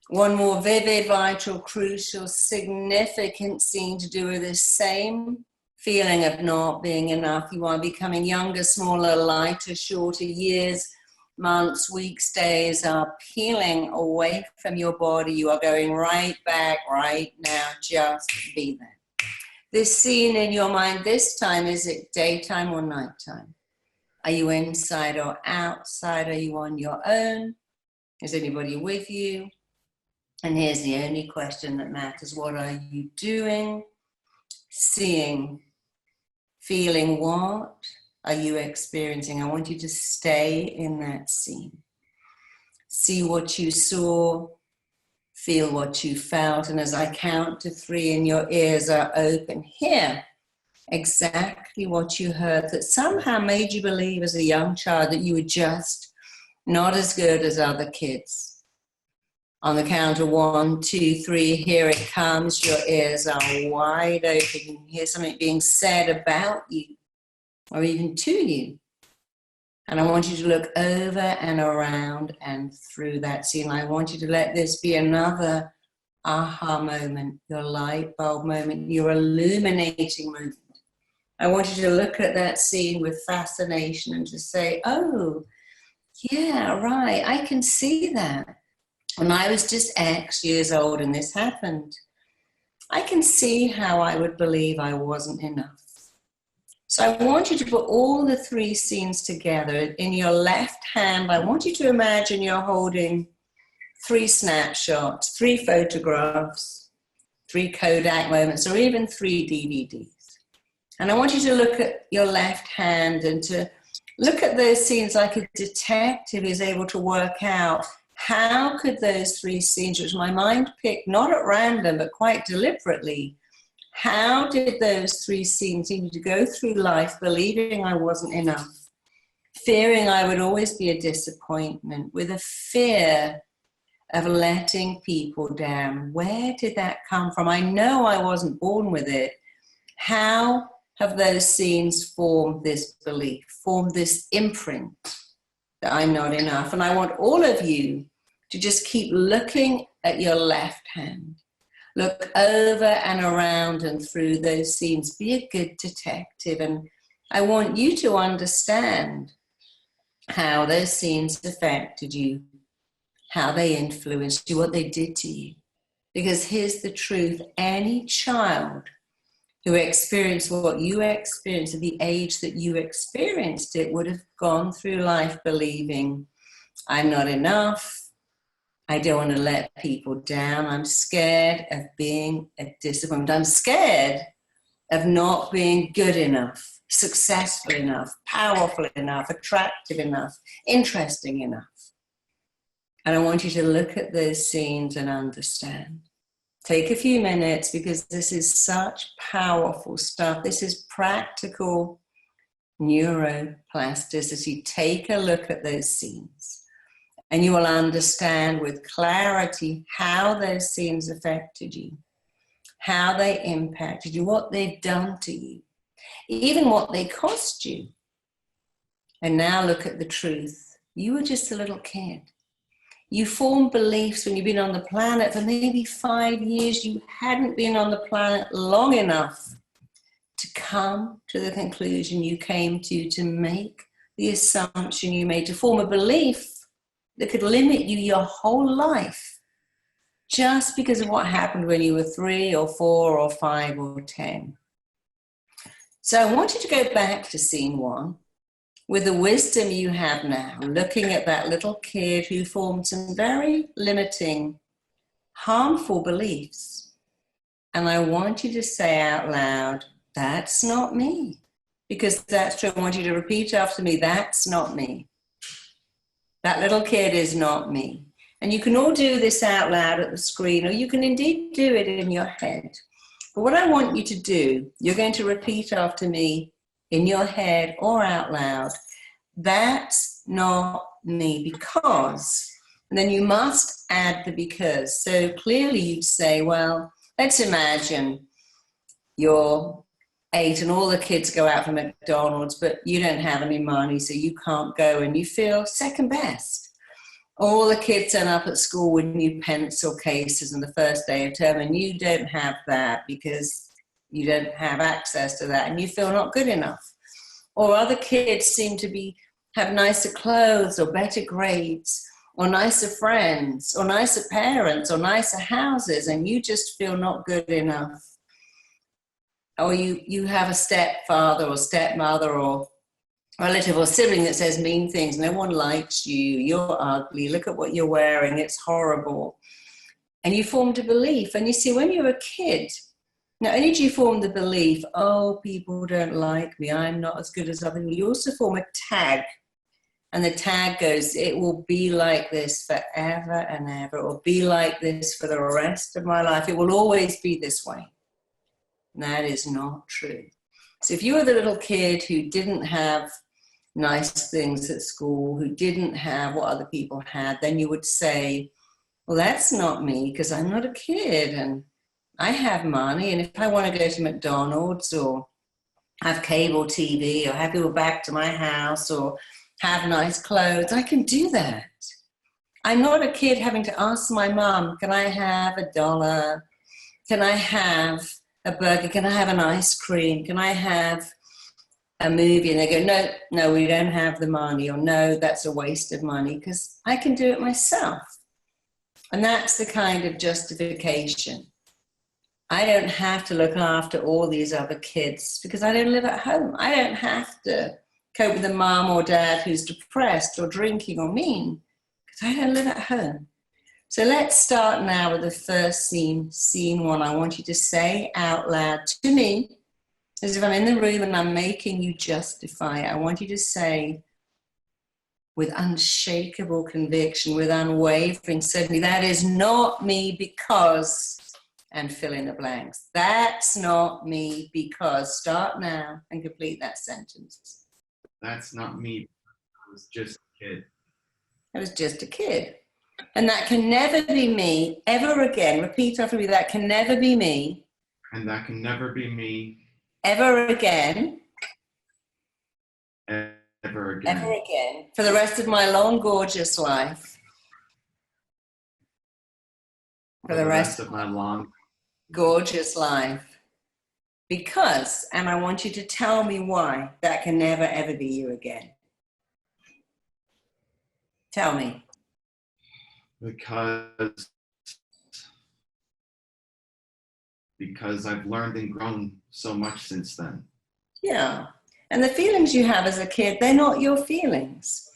one more vivid, vital, crucial, significant scene to do with the same feeling of not being enough. You are becoming younger, smaller, lighter, shorter. Years, months, weeks, days are peeling away from your body. You are going right back right now. Just be there. This scene in your mind this time, is it daytime or nighttime? Are you inside or outside? Are you on your own? Is anybody with you? And here's the only question that matters. What are you doing, seeing, feeling? What are you experiencing? I want you to stay in that scene. See what you saw, feel what you felt, and as I count to 3 and your ears are open, hear exactly what you heard that somehow made you believe as a young child that you were just not as good as other kids. On the count of 1, 2, 3, here it comes. Your ears are wide open. You can hear something being said about you or even to you. And I want you to look over and around and through that scene. I want you to let this be another aha moment, your light bulb moment, your illuminating moment. I want you to look at that scene with fascination and just say, oh, yeah, right, I can see that. When I was just X years old and this happened, I can see how I would believe I wasn't enough. So I want you to put all the three scenes together. In your left hand, I want you to imagine you're holding 3 snapshots, 3 photographs, 3 Kodak moments, or even 3 DVDs. And I want you to look at your left hand and to look at those scenes like a detective is able to work out how could those 3 scenes, which my mind picked not at random, but quite deliberately, how did those 3 scenes need to go through life believing I wasn't enough, fearing I would always be a disappointment, with a fear of letting people down? Where did that come from? I know I wasn't born with it. How have those scenes formed this belief, formed this imprint that I'm not enough? And I want all of you to just keep looking at your left hand. Look over and around and through those scenes. Be a good detective. And I want you to understand how those scenes affected you, how they influenced you, what they did to you. Because here's the truth. Any child who experienced what you experienced at the age that you experienced it would have gone through life believing, I'm not enough, I don't want to let people down, I'm scared of being a disappointment, I'm scared of not being good enough, successful enough, powerful enough, attractive enough, interesting enough. And I want you to look at those scenes and understand. Take a few minutes, because this is such powerful stuff. This is practical neuroplasticity. Take a look at those scenes and you will understand with clarity how those scenes affected you, how they impacted you, what they've done to you, even what they cost you. And now look at the truth. You were just a little kid. You formed beliefs when you've been on the planet for maybe 5 years. You hadn't been on the planet long enough to come to the conclusion you came to make the assumption you made, to form a belief that could limit you your whole life just because of what happened when you were 3 or 4 or 5 or 10. So I want you to go back to scene 1. With the wisdom you have now, looking at that little kid who formed some very limiting, harmful beliefs. And I want you to say out loud, that's not me. Because that's true. I want you to repeat after me, that's not me. That little kid is not me. And you can all do this out loud at the screen, or you can indeed do it in your head. But what I want you to do, you're going to repeat after me in your head or out loud, that's not me, because, and then you must add the because. So clearly you'd say, well, let's imagine you're 8 and all the kids go out for McDonald's, but you don't have any money, so you can't go and you feel second best. All the kids turn up at school with new pencil cases on the first day of term, and you don't have that because you don't have access to that, and you feel not good enough. Or other kids seem to have nicer clothes or better grades or nicer friends or nicer parents or nicer houses, and you just feel not good enough. Or you have a stepfather or stepmother or relative or sibling that says mean things. No one likes you. You're ugly. Look at what you're wearing. It's horrible. And you formed a belief. And you see, when you're a kid, not only do you form the belief, oh, people don't like me, I'm not as good as other people, you also form a tag. And the tag goes, it will be like this forever and ever. It will be like this for the rest of my life. It will always be this way. And that is not true. So if you were the little kid who didn't have nice things at school, who didn't have what other people had, then you would say, well, that's not me, because I'm not a kid and I have money. And if I want to go to McDonald's or have cable TV or have people back to my house or have nice clothes, I can do that. I'm not a kid having to ask my mom, can I have $1? Can I have a burger? Can I have an ice cream? Can I have a movie and they go, no, no, we don't have the money, or no, that's a waste of money, because I can do it myself. And that's the kind of justification. I don't have to look after all these other kids because I don't live at home. I don't have to cope with a mom or dad who's depressed or drinking or mean because I don't live at home. So let's start now with the first scene, scene one. I want you to say out loud to me, as if I'm in the room and I'm making you justify it. I want you to say with unshakable conviction, with unwavering certainty, that is not me because, and fill in the blanks. That's not me because. Start now and complete that sentence. That's not me. I was just a kid. I was just a kid. And that can never be me ever again. Repeat after me. That can never be me. And that can never be me. Ever again. Ever again. Ever again. For the rest of my long, gorgeous life. For the rest of my long, gorgeous life. Because, and I want you to tell me why, that can never ever be you again. Tell me. Because I've learned and grown so much since then. Yeah. And the feelings you have as a kid, they're not your feelings.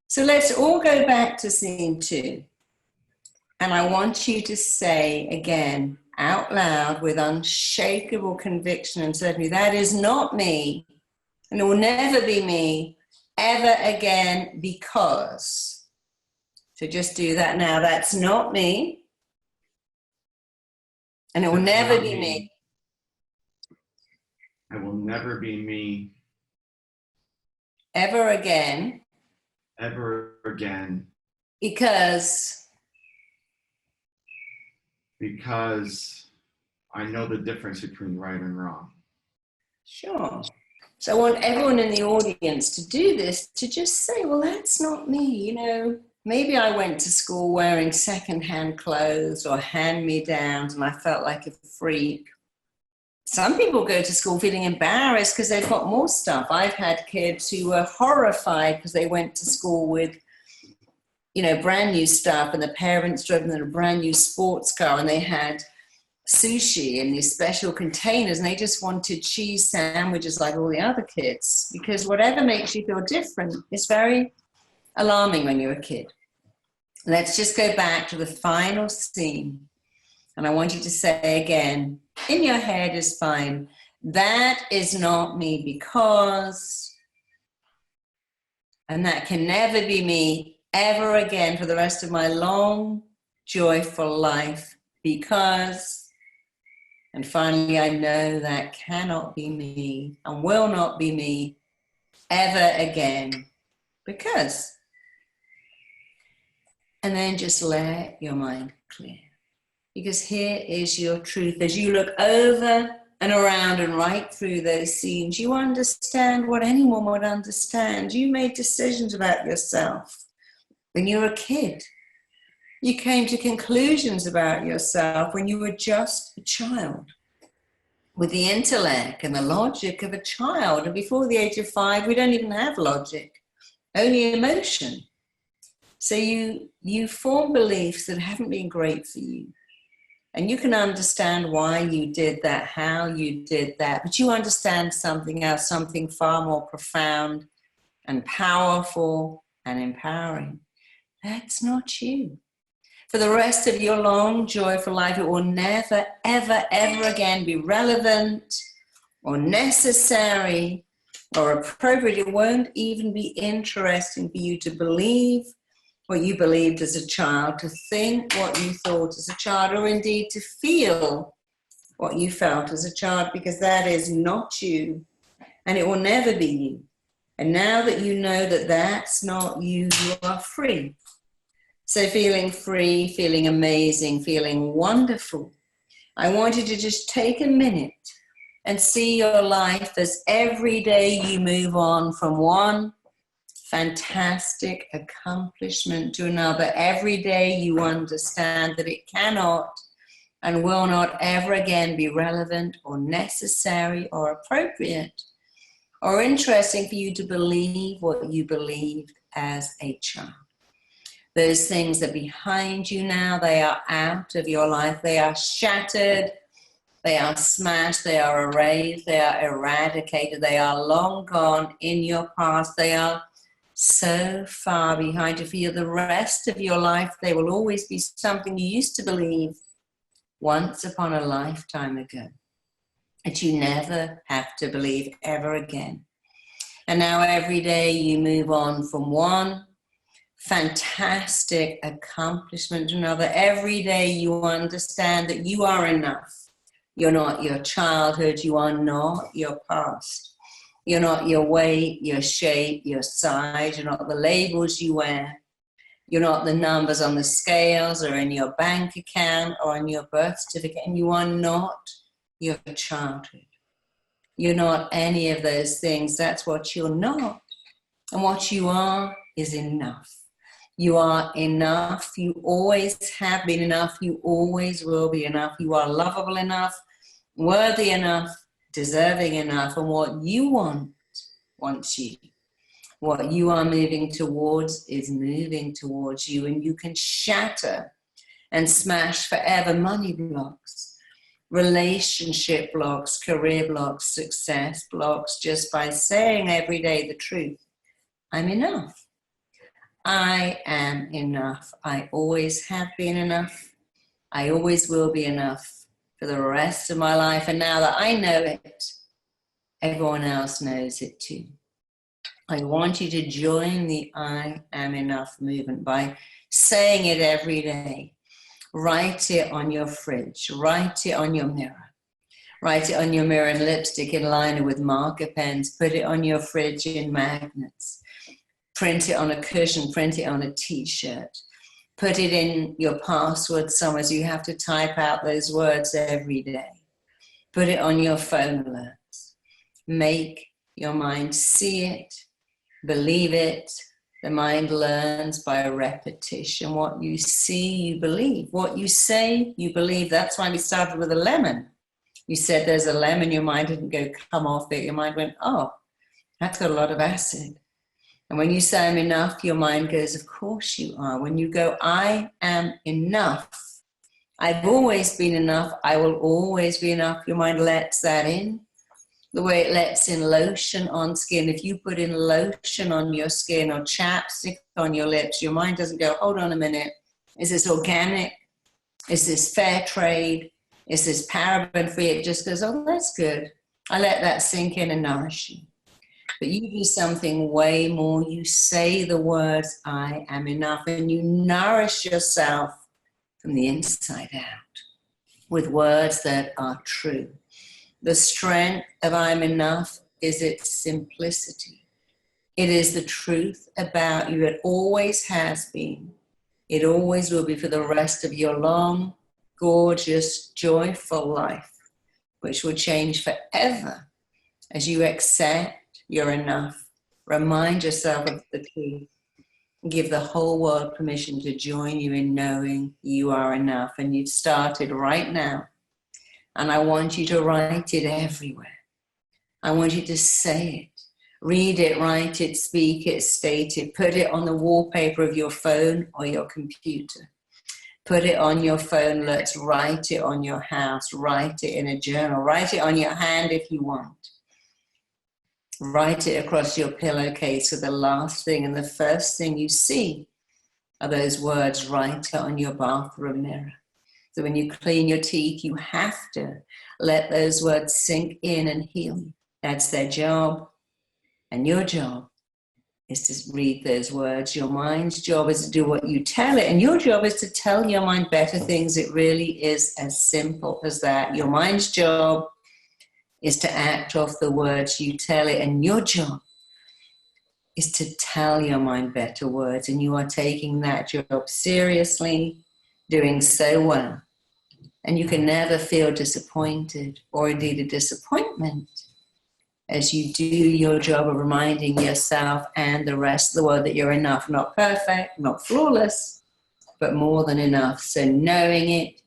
So let's all go back to scene 2. And I want you to say again, out loud, with unshakable conviction and certainty, that is not me, and it will never be me, ever again, because. So just do that now. That's not me, and it will never be me. It will never be me. Ever again. Ever again. Because I know the difference between right and wrong. Sure. So I want everyone in the audience to do this, to just say, well, that's not me. You know, maybe I went to school wearing secondhand clothes or hand-me-downs and I felt like a freak. Some people go to school feeling embarrassed because they've got more stuff. I've had kids who were horrified because they went to school with, you know, brand new stuff, and the parents drove them in a brand new sports car, and they had sushi in these special containers, and they just wanted cheese sandwiches like all the other kids, because whatever makes you feel different is very alarming when you're a kid. Let's just go back to the final scene, and I want you to say again, in your head is fine, that is not me because, and that can never be me ever again for the rest of my long, joyful life, because, and finally I know that cannot be me and will not be me ever again, because. And then just let your mind clear, because here is your truth. As you look over and around and right through those scenes, you understand what anyone would understand. You made decisions about yourself when you were a kid. You came to conclusions about yourself when you were just a child, with the intellect and the logic of a child. And before the age of 5, we don't even have logic, only emotion. So you form beliefs that haven't been great for you. And you can understand why you did that, how you did that, but you understand something else, something far more profound and powerful and empowering. That's not you. For the rest of your long, joyful life, it will never, ever, ever again be relevant or necessary or appropriate. It won't even be interesting for you to believe what you believed as a child, to think what you thought as a child, or indeed to feel what you felt as a child, because that is not you, and it will never be you. And now that you know that that's not you, you are free. So feeling free, feeling amazing, feeling wonderful, I want you to just take a minute and see your life as every day you move on from one fantastic accomplishment to another. Every day you understand that it cannot and will not ever again be relevant or necessary or appropriate or interesting for you to believe what you believed as a child. Those things are behind you now. They are out of your life. They are shattered. They are smashed. They are erased. They are eradicated. They are long gone in your past. They are so far behind you. For the rest of your life, they will always be something you used to believe once upon a lifetime ago, that you never have to believe ever again. And now every day you move on from one fantastic accomplishment to another. Every day you understand that you are enough. You're not your childhood. You are not your past. You're not your weight, your shape, your size. You're not the labels you wear. You're not the numbers on the scales or in your bank account or on your birth certificate. And you are not your childhood. You're not any of those things. That's what you're not. And what you are is enough. You are enough. You always have been enough. You always will be enough. You are lovable enough, worthy enough, deserving enough. And what you want wants you. What you are moving towards is moving towards you. And you can shatter and smash forever money blocks, relationship blocks, career blocks, success blocks, just by saying every day the truth. I'm enough. I am enough. I always have been enough. I always will be enough for the rest of my life. And now that I know it, everyone else knows it too. I want you to join the I am enough movement by saying it every day. Write it on your fridge. Write it on your mirror. Write it on your mirror in lipstick, in liner with marker pens. Put it on your fridge in magnets. Print it on a cushion, print it on a t-shirt. Put it in your password somewhere so you have to type out those words every day. Put it on your phone alerts. Make your mind see it, believe it. The mind learns by repetition. What you see, you believe. What you say, you believe. That's why we started with a lemon. You said there's a lemon, your mind didn't go, come off it. Your mind went, oh, that's got a lot of acid. And when you say I'm enough, your mind goes, of course you are. When you go, I am enough. I've always been enough. I will always be enough. Your mind lets that in. The way it lets in lotion on skin. If you put in lotion on your skin or chapstick on your lips, your mind doesn't go, hold on a minute. Is this organic? Is this fair trade? Is this paraben free? It just goes, oh, that's good. I let that sink in and nourish you. But you do something way more. You say the words, I am enough, and you nourish yourself from the inside out with words that are true. The strength of I'm enough is its simplicity. It is the truth about you. It always has been. It always will be for the rest of your long, gorgeous, joyful life, which will change forever as you accept you're enough. Remind yourself of the truth. Give the whole world permission to join you in knowing you are enough. And you've started right now. And I want you to write it everywhere. I want you to say it. Read it, write it, speak it, state it. Put it on the wallpaper of your phone or your computer. Put it on your phone. Let's write it on your house. Write it in a journal. Write it on your hand if you want. Write it across your pillowcase. So the last thing and the first thing you see are those words. Write it on your bathroom mirror. So when you clean your teeth, you have to let those words sink in and heal you. That's their job. And your job is to read those words. Your mind's job is to do what you tell it. And your job is to tell your mind better things. It really is as simple as that. Your mind's job is to act off the words you tell it. And your job is to tell your mind better words. And you are taking that job seriously, doing so well. And you can never feel disappointed or indeed a disappointment as you do your job of reminding yourself and the rest of the world that you're enough, not perfect, not flawless, but more than enough. So knowing it,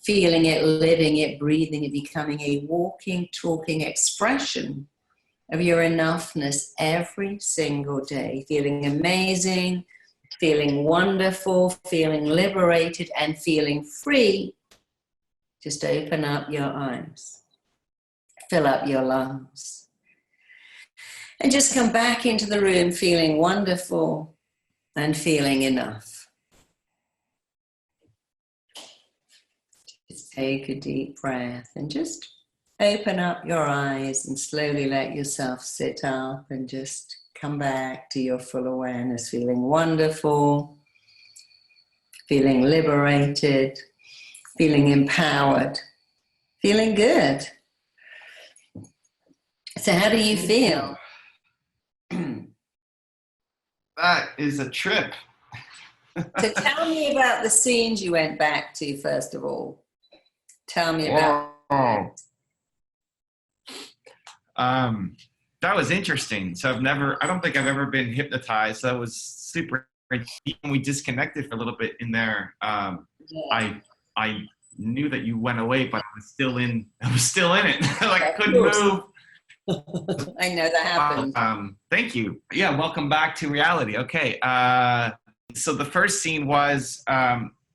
feeling it, living it, breathing it, becoming a walking, talking expression of your enoughness every single day, feeling amazing, feeling wonderful, feeling liberated, and feeling free. Just open up your eyes, fill up your lungs, and just come back into the room feeling wonderful and feeling enough. Just take a deep breath and just open up your eyes and slowly let yourself sit up and just come back to your full awareness, feeling wonderful, feeling liberated, feeling empowered, feeling good. So how do you feel? That is a trip. So tell me about the scenes you went back to, first of all. Tell me about that was interesting. So I don't think I've ever been hypnotized. That was super. Even we disconnected for a little bit in there. I knew that you went away, but I was still in it. Like I couldn't move. I know that happened. Thank you. Yeah, welcome back to reality. Okay. So the first scene was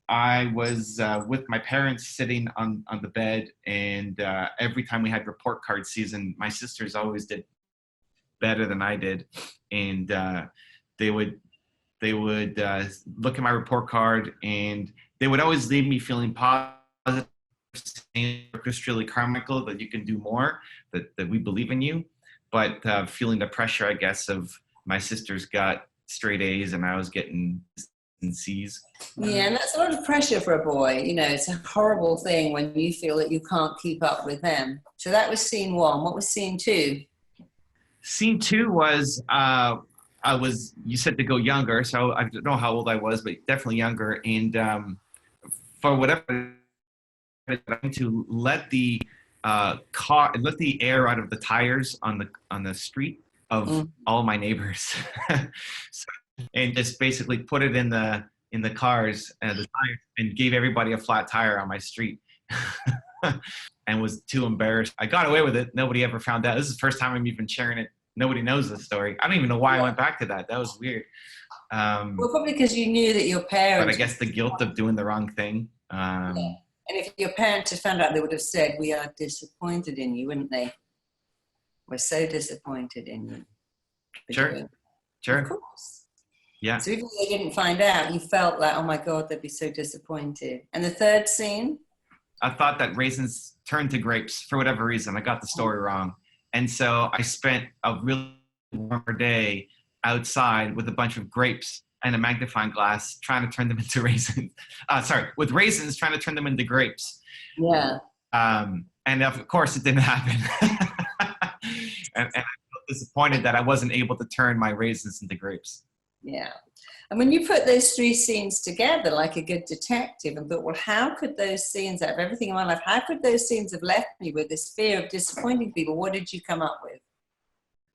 I was with my parents sitting on the bed, and every time we had report card season, my sisters always did better than I did, and they would look at my report card, and they would always leave me feeling positive, saying it's really karmical, that you can do more, that we believe in you, but feeling the pressure, I guess, of my sisters got straight A's and I was getting C's. Yeah, and that's a lot of pressure for a boy. You know, it's a horrible thing when you feel that you can't keep up with them. So that was scene one. What was scene two? Scene two was you said to go younger, so I don't know how old I was, but definitely younger, and for whatever, to let the air out of the tires on the street of all my neighbors. And just basically put it in the cars and the tires, and gave everybody a flat tire on my street. And was too embarrassed. I got away with it. Nobody ever found out. This is the first time I'm even sharing it. Nobody knows this story. I don't even know why I went back to that. That was weird. Well, probably because you knew that your parents... But I guess the guilt of doing the wrong thing. Yeah. And if your parents had found out, they would have said, "We are disappointed in you," wouldn't they? "We're so disappointed in you." Sure. Of course. Yeah. So even though they didn't find out, you felt like, oh my God, they'd be so disappointed. And the third scene? I thought that raisins turned to grapes for whatever reason. I got the story wrong. And so I spent a really warmer day outside with a bunch of grapes and a magnifying glass trying to turn them into raisins. With raisins trying to turn them into grapes. Yeah. And of course it didn't happen. and I felt disappointed that I wasn't able to turn my raisins into grapes. Yeah. And when you put those three scenes together like a good detective and thought, well, how could those scenes, out of everything in my life, how could those scenes have left me with this fear of disappointing people? What did you come up with?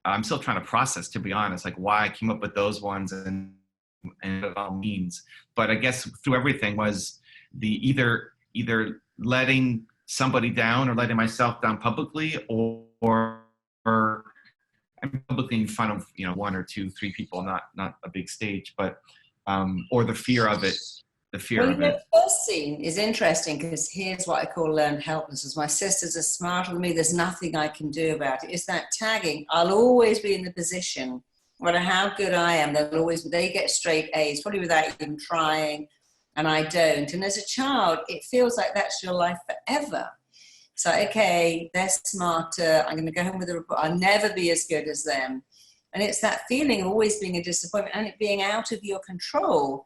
I'm still trying to process, to be honest, like why I came up with those ones and what it all means. But I guess through everything was the either letting somebody down or letting myself down publicly, or I'm publicly in front of, one or two, three people, not a big stage, but or the fear of it. The fear of it. The first scene is interesting because here's what I call learned helplessness. My sisters are smarter than me. There's nothing I can do about it. It's that tagging. I'll always be in the position, no matter how good I am, they get straight A's, probably without even trying, and I don't. And as a child, it feels like that's your life forever. So, okay, they're smarter. I'm going to go home with a report. I'll never be as good as them. And it's that feeling of always being a disappointment and it being out of your control.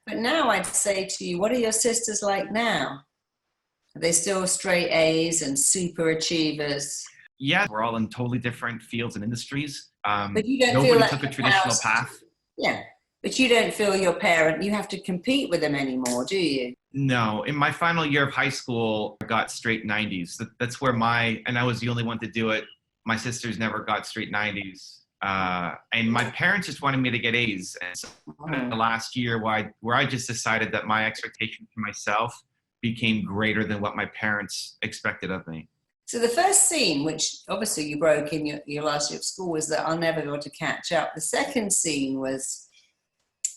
But now I'd say to you, what are your sisters like now? Are they still straight A's and super achievers? Yeah, we're all in totally different fields and industries. But you don't nobody feel like took a traditional path. Yeah, but you don't feel your parent, you have to compete with them anymore, do you? No, in my final year of high school, I got straight 90s. That's where and I was the only one to do it. My sisters never got straight 90s. And my parents just wanted me to get A's. And so the last year where I just decided that my expectation for myself became greater than what my parents expected of me. So the first scene, which obviously you broke in your last year of school, was that I'll never be able to catch up. The second scene was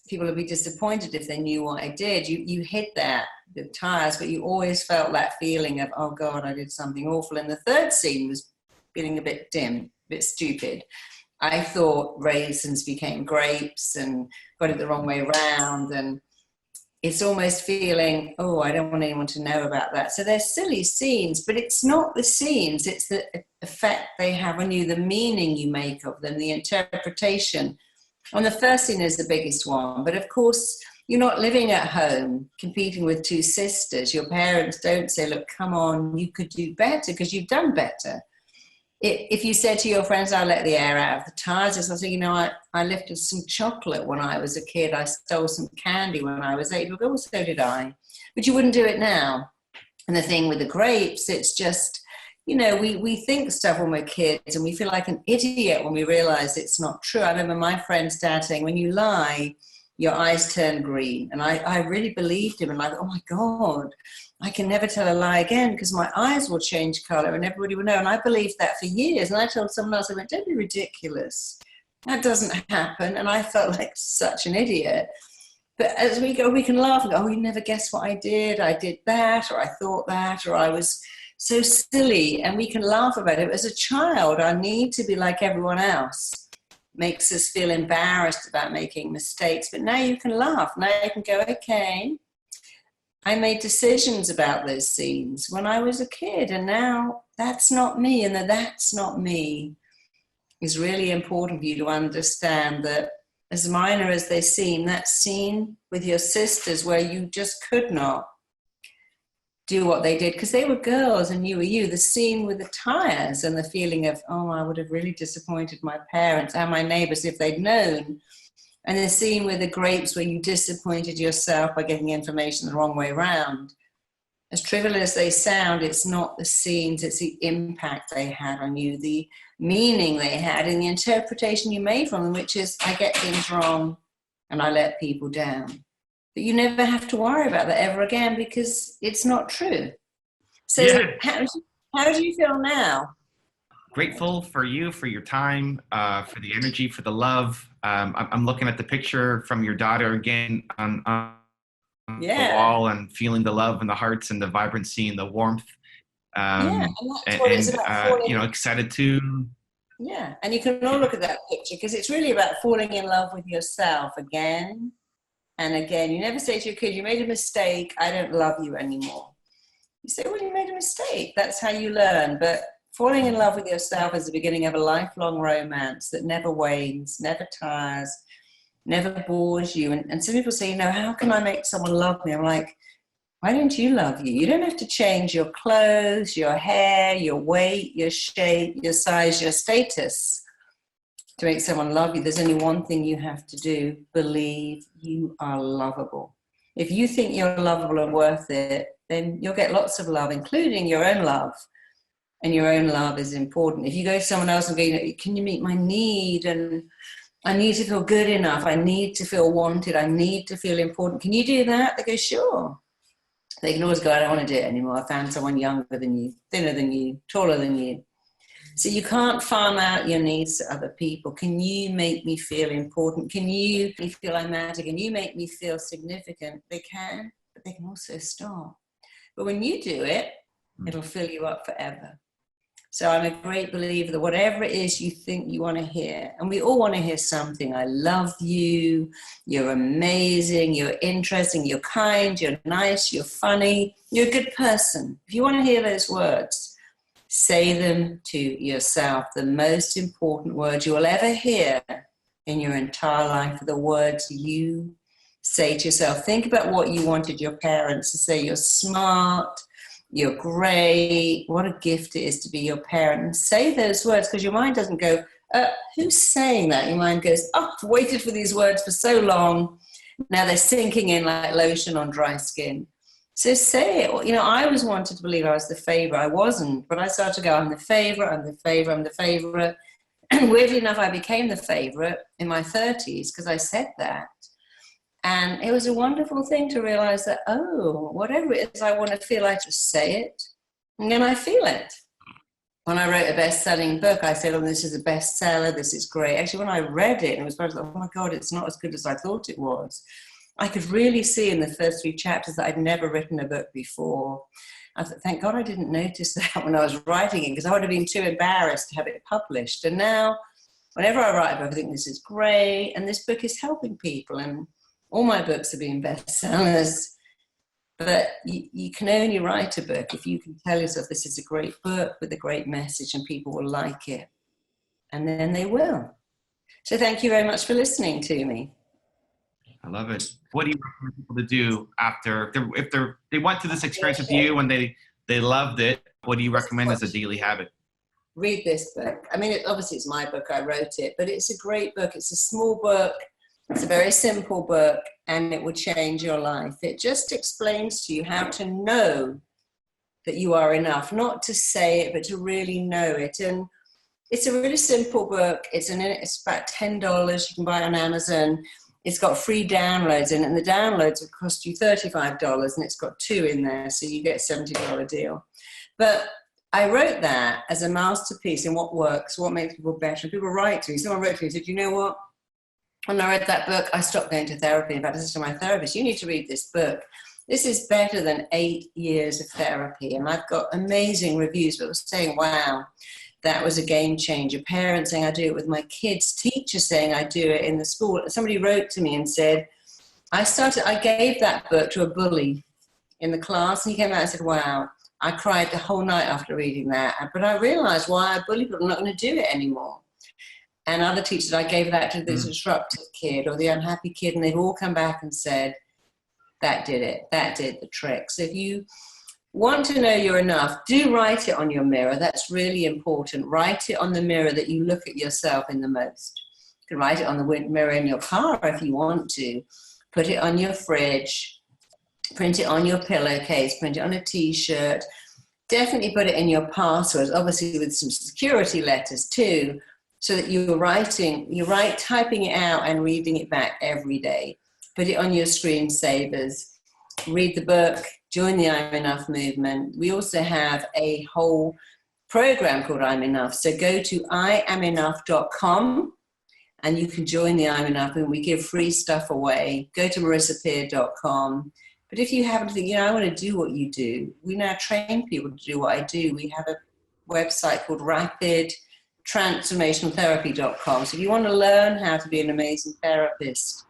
people would be disappointed if they knew what I did. You hit that, the tires, but you always felt that feeling of, oh God, I did something awful. And the third scene was feeling a bit dim, a bit stupid. I thought raisins became grapes and got it the wrong way around. And it's almost feeling, oh, I don't want anyone to know about that. So they're silly scenes, but it's not the scenes, it's the effect they have on you, the meaning you make of them, the interpretation. And the first scene is the biggest one. But of course, you're not living at home competing with two sisters. Your parents don't say, look, come on, you could do better because you've done better. If you said to your friends, I'll let the air out of the tires, I say, I lifted some chocolate when I was a kid. I stole some candy when I was 8. Oh, so did I. But you wouldn't do it now. And the thing with the grapes, it's just, we think stuff when we're kids and we feel like an idiot when we realize it's not true. I remember my friend's dad saying, when you lie, your eyes turn green. And I really believed him and I thought, oh my God, I can never tell a lie again because my eyes will change color and everybody will know. And I believed that for years. And I told someone else, I went, don't be ridiculous. That doesn't happen. And I felt like such an idiot. But as we go, we can laugh and go, oh, you never guess what I did. I did that, or I thought that, or I was so silly. And we can laugh about it. As a child, our need to be like everyone else makes us feel embarrassed about making mistakes. But now you can laugh. Now you can go, okay, I made decisions about those scenes when I was a kid, and now that's not me. And that's not me is really important for you to understand that as minor as they seem, that scene with your sisters where you just could not do what they did because they were girls and you were you, the scene with the tires and the feeling of, oh, I would have really disappointed my parents and my neighbors if they'd known. And the scene with the grapes where you disappointed yourself by getting information the wrong way around. As trivial as they sound, it's not the scenes, it's the impact they had on you, the meaning they had, and the interpretation you made from them, which is, I get things wrong and I let people down. But you never have to worry about that ever again because it's not true. So Yeah. How do you feel now? Grateful for you, for your time, for the energy, for the love. I'm looking at the picture from your daughter again on the wall and feeling the love and the hearts and the vibrancy and the warmth. And that's what it's about. Excited to. Yeah, and you can all look at that picture because it's really about falling in love with yourself again and again. You never say to your kid, you made a mistake, I don't love you anymore. You say, well, you made a mistake. That's how you learn. But falling in love with yourself is the beginning of a lifelong romance that never wanes, never tires, never bores you. And some people say, how can I make someone love me? I'm like, why don't you love you? You don't have to change your clothes, your hair, your weight, your shape, your size, your status to make someone love you. There's only one thing you have to do: believe you are lovable. If you think you're lovable and worth it, then you'll get lots of love, including your own love. And your own love is important. If you go to someone else and go, can you meet my need? And I need to feel good enough. I need to feel wanted. I need to feel important. Can you do that? They go, sure. They can always go, I don't want to do it anymore. I found someone younger than you, thinner than you, taller than you. So you can't farm out your needs to other people. Can you make me feel important? Can you make me feel I'm magic? Can you make me feel significant? They can, but they can also stop. But when you do it, it'll fill you up forever. So I'm a great believer that whatever it is you think you want to hear, and we all want to hear something. I love you, you're amazing, you're interesting, you're kind, you're nice, you're funny, you're a good person. If you want to hear those words, say them to yourself. The most important words you will ever hear in your entire life are the words you say to yourself. Think about what you wanted your parents to say. You're smart, you're great, what a gift it is to be your parent. And say those words, because your mind doesn't go, who's saying that? Your mind goes, oh, I've waited for these words for so long. Now they're sinking in like lotion on dry skin. So say it. I always wanted to believe I was the favorite. I wasn't, but I started to go, I'm the favorite, I'm the favorite, I'm the favorite. And weirdly enough, I became the favorite in my 30s because I said that. And it was a wonderful thing to realize that, whatever it is I want to feel, I just say it, and then I feel it. when I wrote a best-selling book, I said, oh, this is a bestseller, this is great. Actually, when I read it, and it was like, oh my God, it's not as good as I thought it was. I could really see in the first 3 chapters that I'd never written a book before. I thought, thank God I didn't notice that when I was writing it, because I would have been too embarrassed to have it published. And now, whenever I write a book, I think this is great, and this book is helping people, and all my books have been bestsellers. But you can only write a book if you can tell yourself this is a great book with a great message and people will like it. And then they will. So thank you very much for listening to me. I love it. What do you recommend people to do after, if they went through this experience with you and they loved it, what do you recommend as a daily habit? Read this book. I mean, obviously it's my book, I wrote it, but it's a great book. It's a small book. It's a very simple book, and it will change your life. It just explains to you how to know that you are enough, not to say it, but to really know it. And it's a really simple book. It's about $10. You can buy it on Amazon. It's got free downloads in it, and the downloads will cost you $35, and it's got 2 in there, so you get a $70 deal. But I wrote that as a masterpiece in what works, what makes people better. And people write to me. Someone wrote to me and said, you know what? When I read that book, I stopped going to therapy. In fact, I said to my therapist, you need to read this book. This is better than 8 years of therapy. And I've got amazing reviews, but was saying, wow, that was a game changer. Parents saying I do it with my kids, teachers saying I do it in the school. Somebody wrote to me and said, I gave that book to a bully in the class, and he came out and said, wow, I cried the whole night after reading that. But I realized why I bully people, I'm not going to do it anymore. And other teachers, I gave that to the disruptive kid or the unhappy kid, and they've all come back and said, that did it. That did the trick. So if you want to know you're enough, do write it on your mirror. That's really important. Write it on the mirror that you look at yourself in the most. You can write it on the mirror in your car if you want to. Put it on your fridge. Print it on your pillowcase. Print it on a T-shirt. Definitely put it in your passwords, obviously with some security letters too, so that you're typing it out and reading it back every day. Put it on your screensavers. Read the book. Join the I'm Enough movement. We also have a whole program called I'm Enough. So go to IamEnough.com and you can join the I'm Enough, and we give free stuff away. Go to MarisaPeer.com. But if you happen to think, I want to do what you do, we now train people to do what I do. We have a website called transformationaltherapy.com. So if you want to learn how to be an amazing therapist,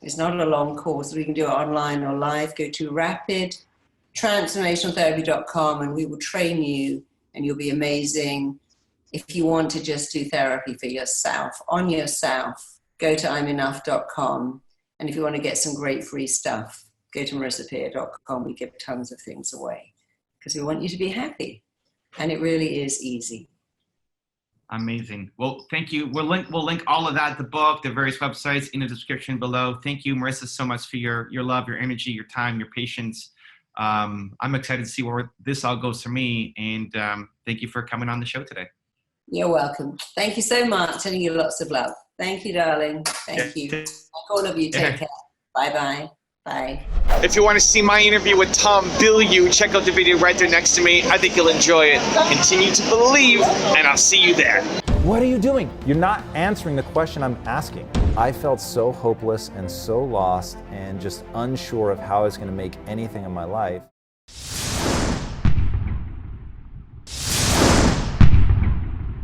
it's not a long course. We can do it online or live. Go to transformationaltherapy.com and we will train you and you'll be amazing. If you want to just do therapy for yourself, on yourself, go to I'mEnough.com. And if you want to get some great free stuff, go to MarisaPeer.com. We give tons of things away because we want you to be happy. And it really is easy. Amazing. Well, thank you. We'll link all of that, the book, the various websites in the description below. Thank you, Marisa, so much for your love, your energy, your time, your patience. I'm excited to see where this all goes for me. And thank you for coming on the show today. You're welcome. Thank you so much. Sending you lots of love. Thank you, darling. Thank you. Like all of you, take care. Bye-bye. Bye. If you want to see my interview with Tom Bilyeu, check out the video right there next to me. I think you'll enjoy it. Continue to believe, and I'll see you there. What are you doing? You're not answering the question I'm asking. I felt so hopeless and so lost and just unsure of how I was going to make anything in my life.